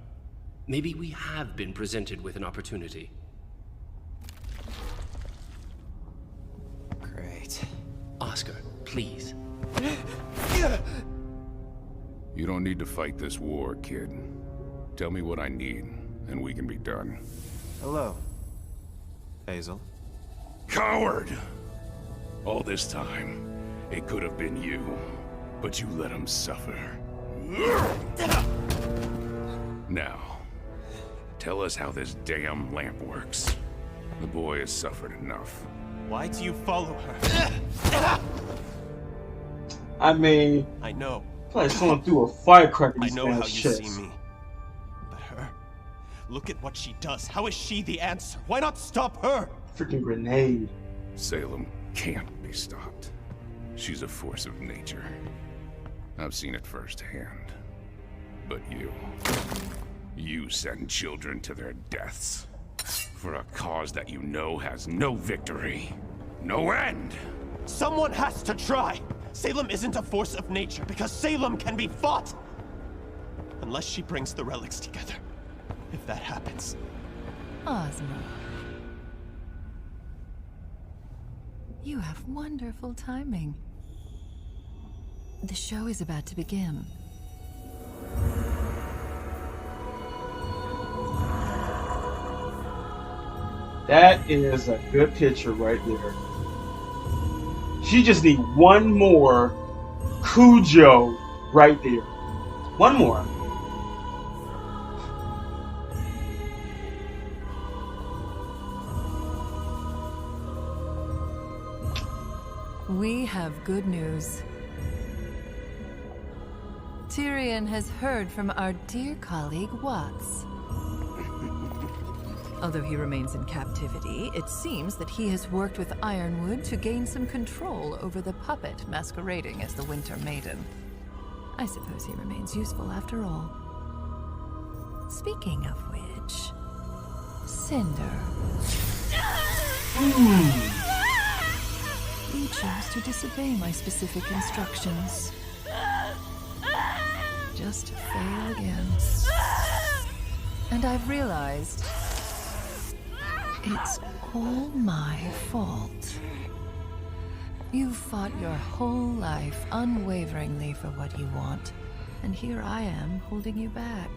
Speaker 22: Maybe we have been presented with an opportunity.
Speaker 23: Great.
Speaker 22: Oscar, please.
Speaker 5: You don't need to fight this war, kid. Tell me what I need, and we can be done.
Speaker 23: Hello, Hazel.
Speaker 5: Coward! All this time, it could have been you, but you let him suffer. Now, tell us how this damn lamp works. The boy has suffered enough.
Speaker 23: Why do you follow her?
Speaker 1: I mean,
Speaker 23: I know.
Speaker 1: Like someone threw a firecracker in
Speaker 23: I
Speaker 1: his
Speaker 23: know how you
Speaker 1: chest.
Speaker 23: see me. But her, look at what she does. How is she the answer? Why not stop her?
Speaker 1: Freaking grenade.
Speaker 5: Salem can't be stopped. She's a force of nature. I've seen it firsthand. But you send children to their deaths for a cause that you know has no victory, no end.
Speaker 23: Someone has to try. Salem isn't a force of nature because Salem can be fought. Unless she brings the relics together. If that happens.
Speaker 21: Ozma. You have wonderful timing. The show is about to begin.
Speaker 1: That is a good picture right there. She just need one more Cujo right there. One more.
Speaker 21: We have good news. Tyrion has heard from our dear colleague Watts. Although he remains in captivity, it seems that he has worked with Ironwood to gain some control over the puppet masquerading as the Winter Maiden. I suppose he remains useful after all. Speaking of which, Cinder. You chose to disobey my specific instructions. Just to fail again. And I've realized it's all my fault. You've fought your whole life unwaveringly for what you want, and here I am holding you back,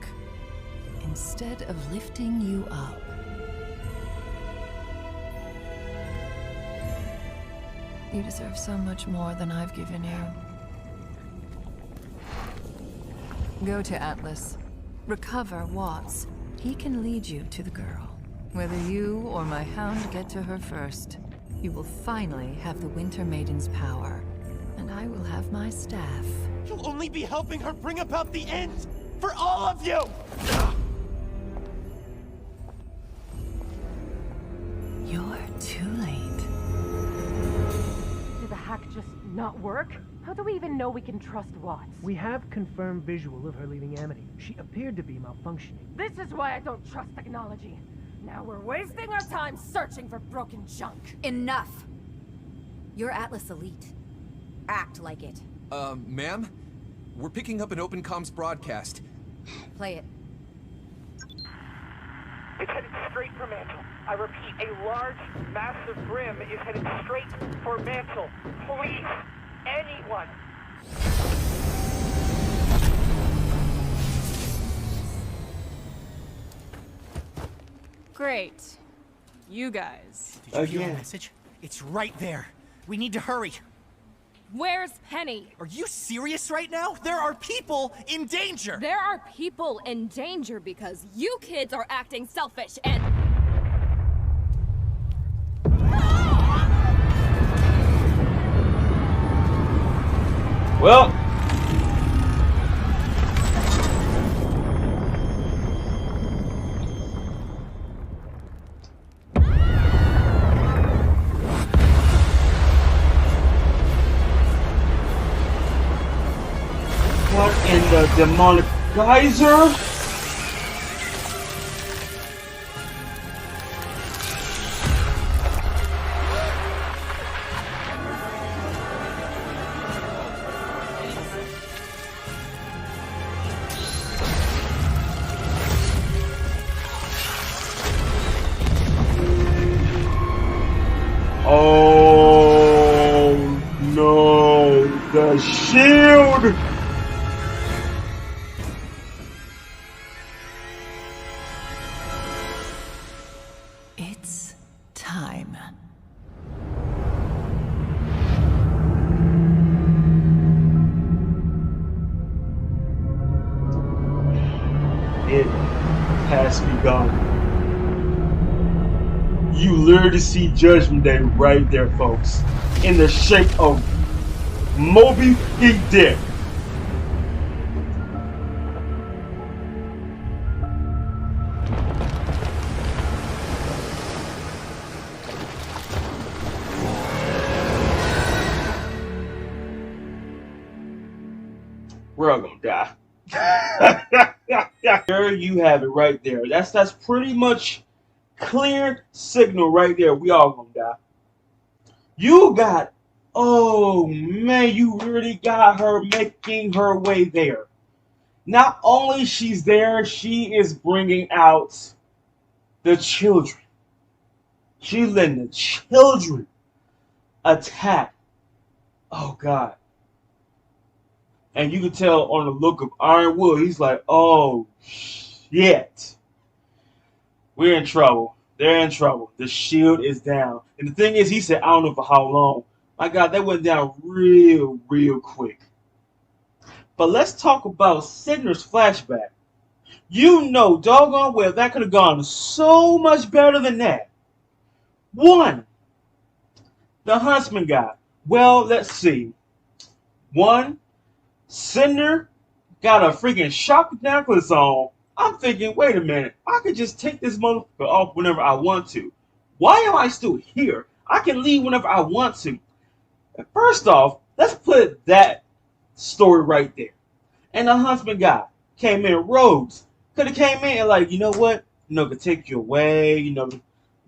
Speaker 21: instead of lifting you up. You deserve so much more than I've given you. Go to Atlas. Recover Watts. He can lead you to the girl. Whether you or my hound get to her first, you will finally have the Winter Maiden's power, and I will have my staff.
Speaker 23: You'll only be helping her bring about the end for all of you!
Speaker 21: You're too late.
Speaker 15: Did the hack just not work? How do we even know we can trust Watts?
Speaker 7: We have confirmed visual of her leaving Amity. She appeared to be malfunctioning.
Speaker 15: This is why I don't trust technology. Now we're wasting our time searching for broken junk.
Speaker 12: Enough! You're Atlas Elite. Act like it.
Speaker 13: Ma'am? We're picking up an open comms broadcast.
Speaker 12: Play it.
Speaker 24: It's headed straight for Mantle. I repeat, a large, massive brim is headed straight for Mantle. Please, anyone!
Speaker 18: Great. You guys.
Speaker 20: Did you hear the message? It's right there. We need to hurry.
Speaker 15: Where's Penny?
Speaker 20: Are you serious right now? There are people in danger!
Speaker 15: There are people in danger because you kids are acting selfish and...
Speaker 1: Well, what in the demonic geyser? Oh no, the shield!
Speaker 21: It's time.
Speaker 1: It has begun. You literally see Judgment Day right there, folks, in the shape of Moby Dick. We're all gonna die. There you have it right there. That's pretty much clear signal right there. We all gonna die. You got, oh man, you really got her making her way there. Not only she's there, she is bringing out the children. She's letting the children attack. Oh God. And you can tell on the look of Ironwood, he's like, oh shit. We're in trouble. They're in trouble. The shield is down. And the thing is, he said, I don't know for how long. My God, that went down real quick. But let's talk about Cinder's flashback. You know doggone well that could have gone so much better than that. 1. The huntsman guy. Well, let's see. 1. Cinder got a freaking shock necklace on. I'm thinking, wait a minute, I could just take this motherfucker off whenever I want to. Why am I still here? I can leave whenever I want to. First off, let's put that story right there. And the huntsman guy came in rogues. Could have came in and like, you know what? Could take you away,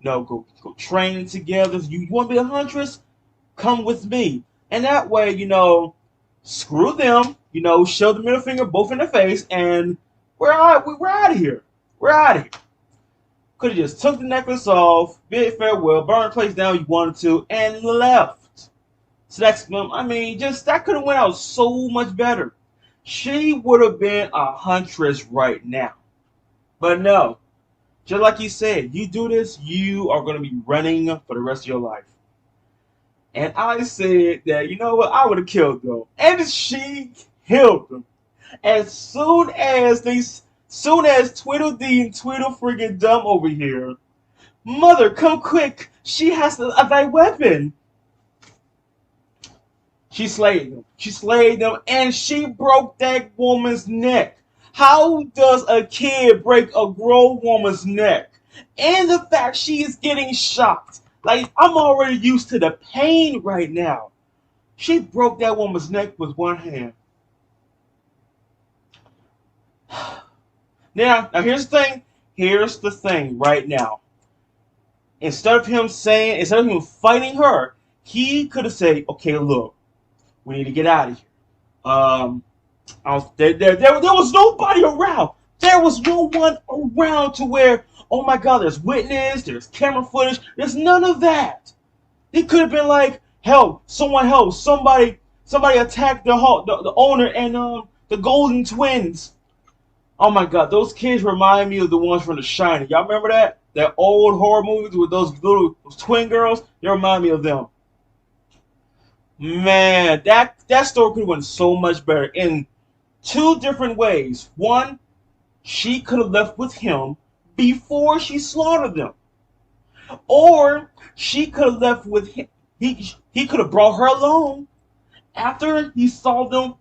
Speaker 1: go train together. You want to be a huntress? Come with me. And that way, screw them, show the middle finger both in the face, and we're out of here. We're out of here. Could have just took the necklace off, bid farewell, burned the place down you wanted to, and left. So that could have went out so much better. She would have been a huntress right now. But no, just like you said, you do this, you are going to be running for the rest of your life. And I said that, you know what, I would have killed them. And she killed them. As soon as Tweedledee and Tweedle freaking Dumb over here, mother, come quick, she has thy weapon. She slayed them, and she broke that woman's neck. How does a kid break a grown woman's neck? And the fact she is getting shocked. Like, I'm already used to the pain right now. She broke that woman's neck with one hand. Now here's the thing. Here's the thing right now. Instead of him fighting her, he could have said, okay, look, we need to get out of here. There was nobody around. There was no one around to where, oh my God, there's witness, there's camera footage, there's none of that. It could have been like, help, somebody attacked the owner and the Golden Twins. Oh my God, those kids remind me of the ones from The Shining. Y'all remember that? That old horror movies with those twin girls? They remind me of them. Man, that story could have went so much better in 2 different ways. 1, she could have left with him before she slaughtered them. Or she could have left with him. He could have brought her along after he saw them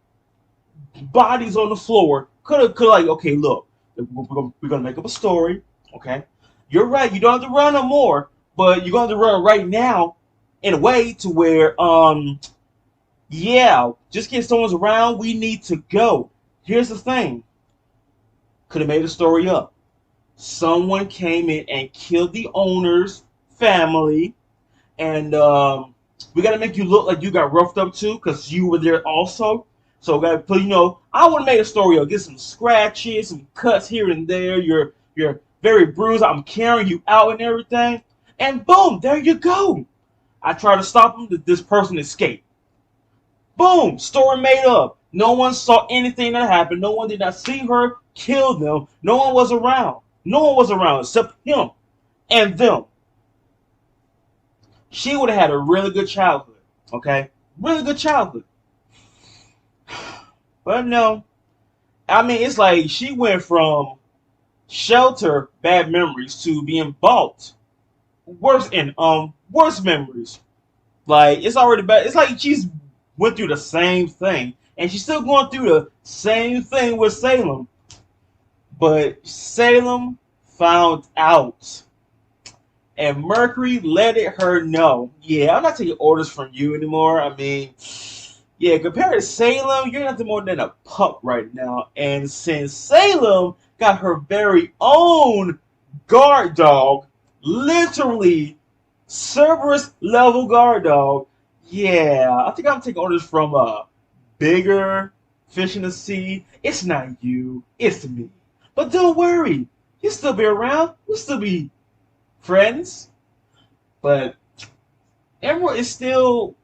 Speaker 1: bodies on the floor. Could have like, okay, look, we're gonna make up a story. Okay, you're right. You don't have to run no more, but you're going to run right now in a way to where, yeah, just in case someone's around, we need to go. Here's the thing. Could have made the story up. Someone came in and killed the owner's family, and we got to make you look like you got roughed up too, because you were there also. So we got to put, I want to make a story up. Get some scratches, some cuts here and there. You're very bruised. I'm carrying you out and everything. And boom, there you go. I tried to stop him. This person escaped. Boom, story made up. No one saw anything that happened. No one did not see her kill them. No one was around. No one was around except him and them. She would have had a really good childhood. Okay? Really good childhood. But no. I mean, it's like she went from shelter bad memories to being bought worse memories. Like, it's already bad. It's like she's went through the same thing, and she's still going through the same thing with Salem. But Salem found out, and Mercury let her know, yeah, I'm not taking orders from you anymore. I mean, yeah, compared to Salem, you're nothing more than a pup right now. And since Salem got her very own guard dog, literally Cerberus level guard dog, yeah, I think I'm taking orders from a bigger fish in the sea. It's not you, it's me. But don't worry, you'll still be around. We'll still be friends. But Emerald is still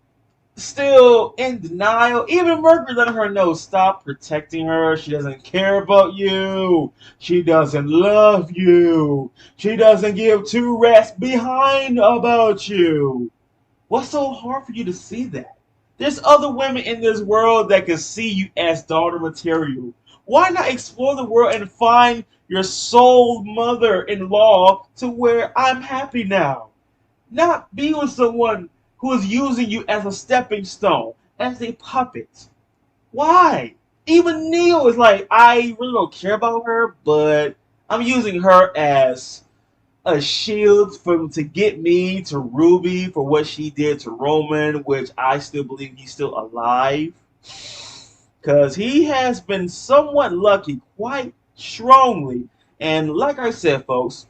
Speaker 1: in denial. Even Mercury letting her know, stop protecting her. She doesn't care about you. She doesn't love you. She doesn't give 2 rats behind about you. What's so hard for you to see that? There's other women in this world that can see you as daughter material. Why not explore the world and find your soul mother-in-law to where I'm happy now? Not be with someone who is using you as a stepping stone, as a puppet. Why? Even Neil is like, I really don't care about her, but I'm using her as a shield to get me to Ruby for what she did to Roman, which I still believe he's still alive. Because he has been somewhat lucky, quite strongly. And like I said, folks,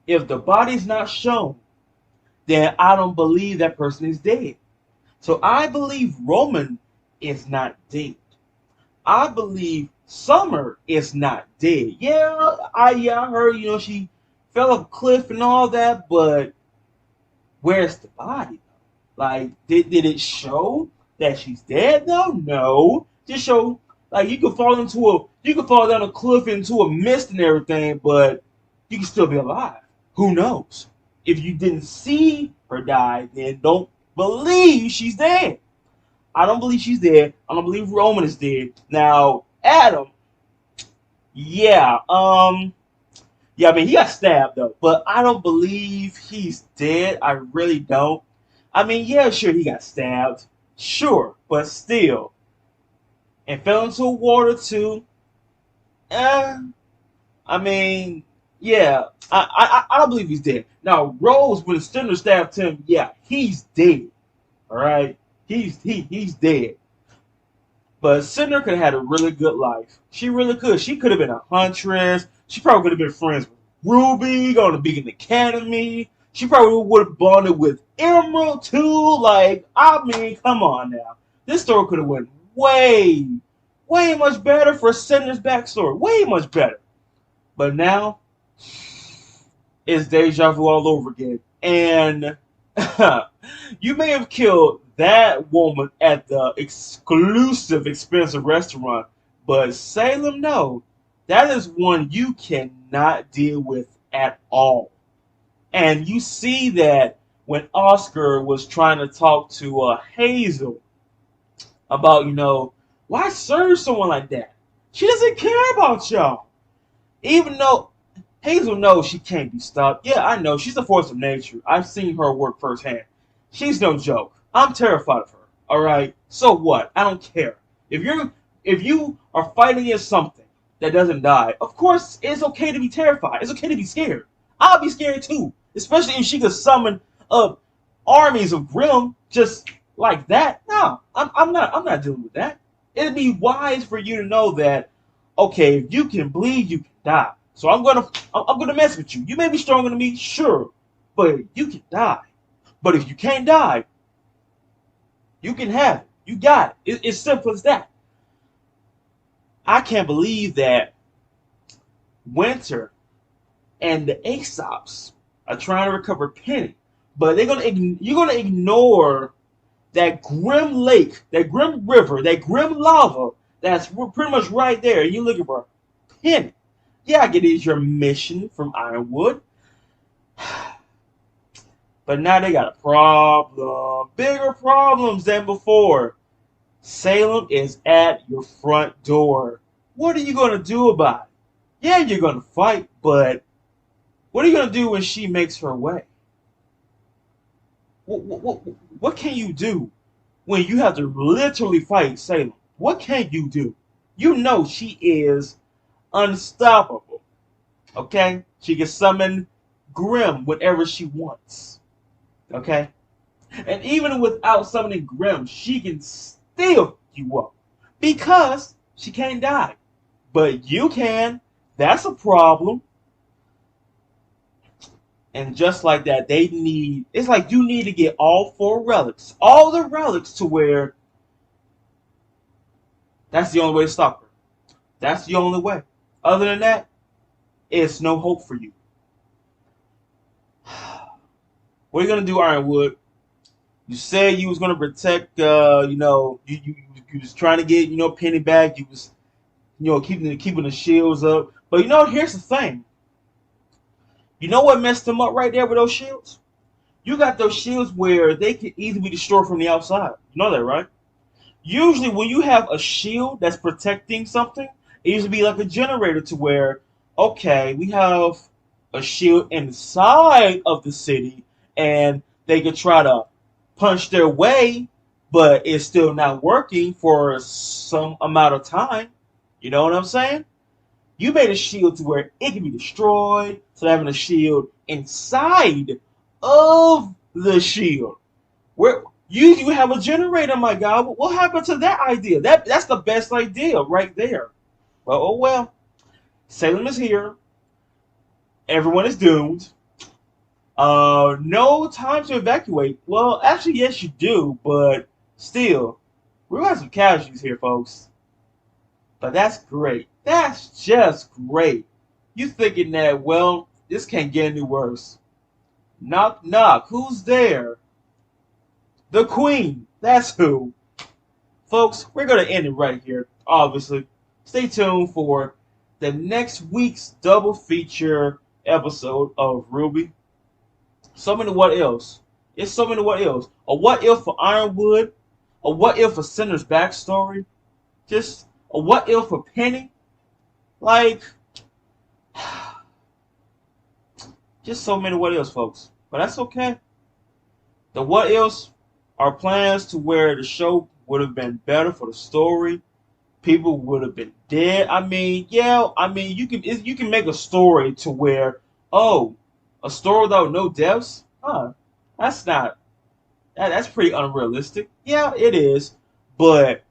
Speaker 1: if the body's not shown, then I don't believe that person is dead. So I believe Roman is not dead. I believe Summer is not dead. Yeah, I heard, she fell off a cliff and all that, but where's the body? Like, did it show that she's dead though? No. Just show like you can fall down a cliff into a mist and everything, but you can still be alive. Who knows? If you didn't see her die, then don't believe she's dead. I don't believe she's dead. I don't believe Roman is dead. Now, Adam, yeah, I mean, he got stabbed though, but I don't believe he's dead. I really don't. I mean, yeah, sure, he got stabbed, sure, but still, and fell into water too. I mean, yeah, I don't believe he's dead. Now, Rose, when Cinder stabbed him, yeah, he's dead. All right, he's dead. But Cinder could have had a really good life. She really could. She could have been a huntress. She probably could have been friends with Ruby, going to Beacon Academy. She probably would have bonded with Emerald too. Like, I mean, come on now. This story could have went way much better for Cinder's backstory. Way much better. But now, it's deja vu all over again. And you may have killed that woman at the exclusive, expensive restaurant, but Salem, no. That is one you cannot deal with at all. And you see that when Oscar was trying to talk to Hazel about, why serve someone like that? She doesn't care about y'all. Even though Hazel knows she can't be stopped. Yeah, I know. She's a force of nature. I've seen her work firsthand. She's no joke. I'm terrified of her. Alright? So what? I don't care. If you are fighting against something that doesn't die, of course it's okay to be terrified. It's okay to be scared. I'll be scared too. Especially if she could summon up armies of Grimm just like that. No, I'm not dealing with that. It'd be wise for you to know that, okay, if you can bleed, you can die. So I'm gonna mess with you. You may be stronger than me, sure, but you can die. But if you can't die, you can have it. You got it. It's simple as that. I can't believe that Winter and the Aesops are trying to recover Penny, but you're gonna ignore that grim lake, that grim river, that grim lava that's pretty much right there. And you're looking for Penny. Yeah, I get it is your mission from Ironwood. But now they got a problem. Bigger problems than before. Salem is at your front door. What are you going to do about it? Yeah, you're going to fight, but what are you going to do when she makes her way? What can you do when you have to literally fight Salem? What can you do? You know she is unstoppable. Okay? She can summon Grimm whenever she wants. Okay? And even without summoning Grimm, she can still fuck you up. Because she can't die. But you can. That's a problem. And just like that, it's like you need to get all 4 relics. All the relics to where that's the only way to stop her. That's the only way. Other than that, it's no hope for you. What are you going to do, Ironwood? You said you was going to protect, you was trying to get, Penny back. You was, keeping the shields up. But, here's the thing. You know what messed them up right there with those shields? you got those shields where they can easily be destroyed from the outside. You know that, right? Usually when you have a shield that's protecting something, it used to be like a generator to where, okay, we have a shield inside of the city and they could try to punch their way, but it's still not working for some amount of time. You know what I'm saying? You made a shield to where it can be destroyed, so having a shield inside of the shield. Where you have a generator, my God. What happened to that idea? That's the best idea right there. Well, oh well. Salem is here. Everyone is doomed. No time to evacuate. Well, actually, yes, you do, but still, we're gonna have some casualties here, folks. But that's great. That's just great. You thinking that, well, this can't get any worse. Knock, knock. Who's there? The Queen. That's who. Folks, we're going to end it right here, obviously. Stay tuned for the next week's double feature episode of RWBY. So many what else. It's so many what else. A what if for Ironwood. A what if for Cinder's backstory. Just a what if for Penny. Like, just so many what else, folks. But that's okay. The what else are plans to where the show would have been better for the story. People would have been dead. I mean, yeah. I mean, you can make a story to where, oh, a story without no deaths. That's not. That's pretty unrealistic. Yeah, it is. But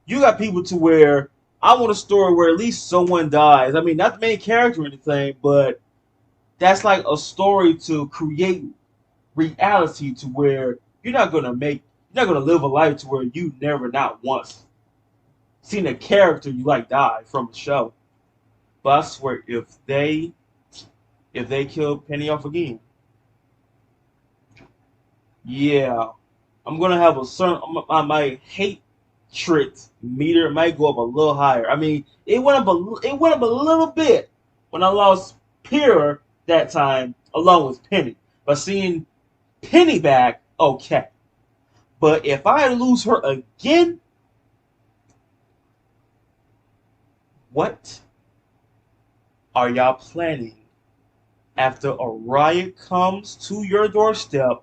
Speaker 1: you got people to where I want a story where at least someone dies. I mean, not the main character or anything, but that's like a story to create reality to where you're not gonna live a life to where you never not once seen a character you like die from a show. But I swear, if they kill Penny off again, yeah, I'm gonna have a certain my hatred meter might go up a little higher. I mean, it went up a little bit when I lost Pyrrha that time along with Penny. But seeing Penny back, okay. But if I lose her again, what are y'all planning after a riot comes to your doorstep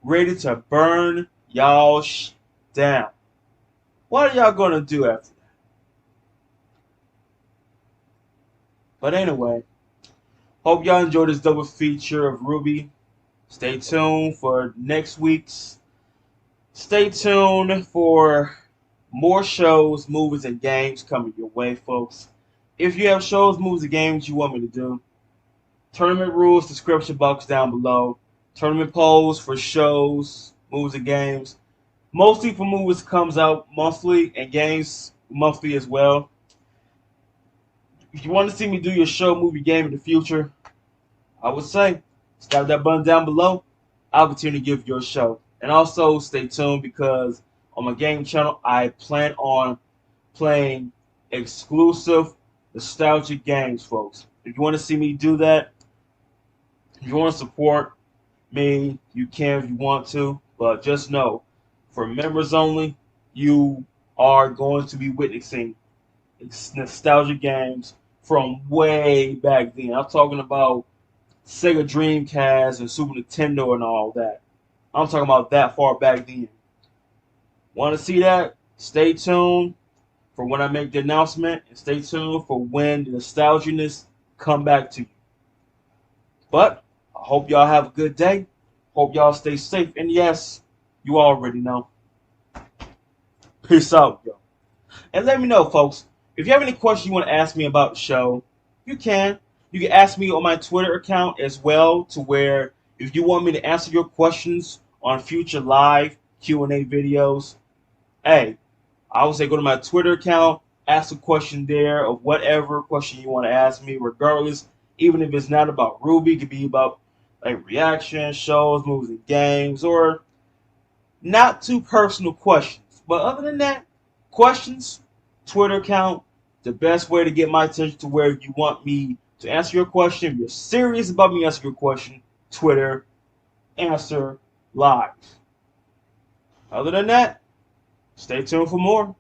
Speaker 1: ready to burn y'all down? What are y'all gonna do after that? But anyway, hope y'all enjoyed this double feature of RWBY. Stay tuned for next week's. Stay tuned for more shows, movies, and games coming your way, folks. If you have shows, movies, and games you want me to do, tournament rules, description box down below. Tournament polls for shows, movies, and games. Mostly for movies comes out monthly and games monthly as well. If you want to see me do your show, movie, game in the future, I would say stab that button down below. I'll continue to give you a show. And also stay tuned because on my game channel, I plan on playing exclusive nostalgic games, folks. If you want to see me do that, if you want to support me, you can if you want to. But just know, for members only, you are going to be witnessing nostalgic games from way back then. I'm talking about Sega Dreamcast and Super Nintendo and all that. I'm talking about that far back then. Want to see that? Stay tuned for when I make the announcement, and stay tuned for when the nostalginess come back to you. But I hope y'all have a good day. Hope y'all stay safe. And yes, you already know. Peace out, yo. And let me know, folks, if you have any questions you want to ask me about the show, you can. You can ask me on my Twitter account as well, to where if you want me to answer your questions on future live Q&A videos, hey, I would say go to my Twitter account, ask a question there of whatever question you want to ask me, regardless, even if it's not about RWBY, it could be about like reactions, shows, movies, and games, or not too personal questions. But other than that, questions, Twitter account, the best way to get my attention to where you want me to answer your question. If you're serious about me answering your question, Twitter, answer live. Other than that, stay tuned for more.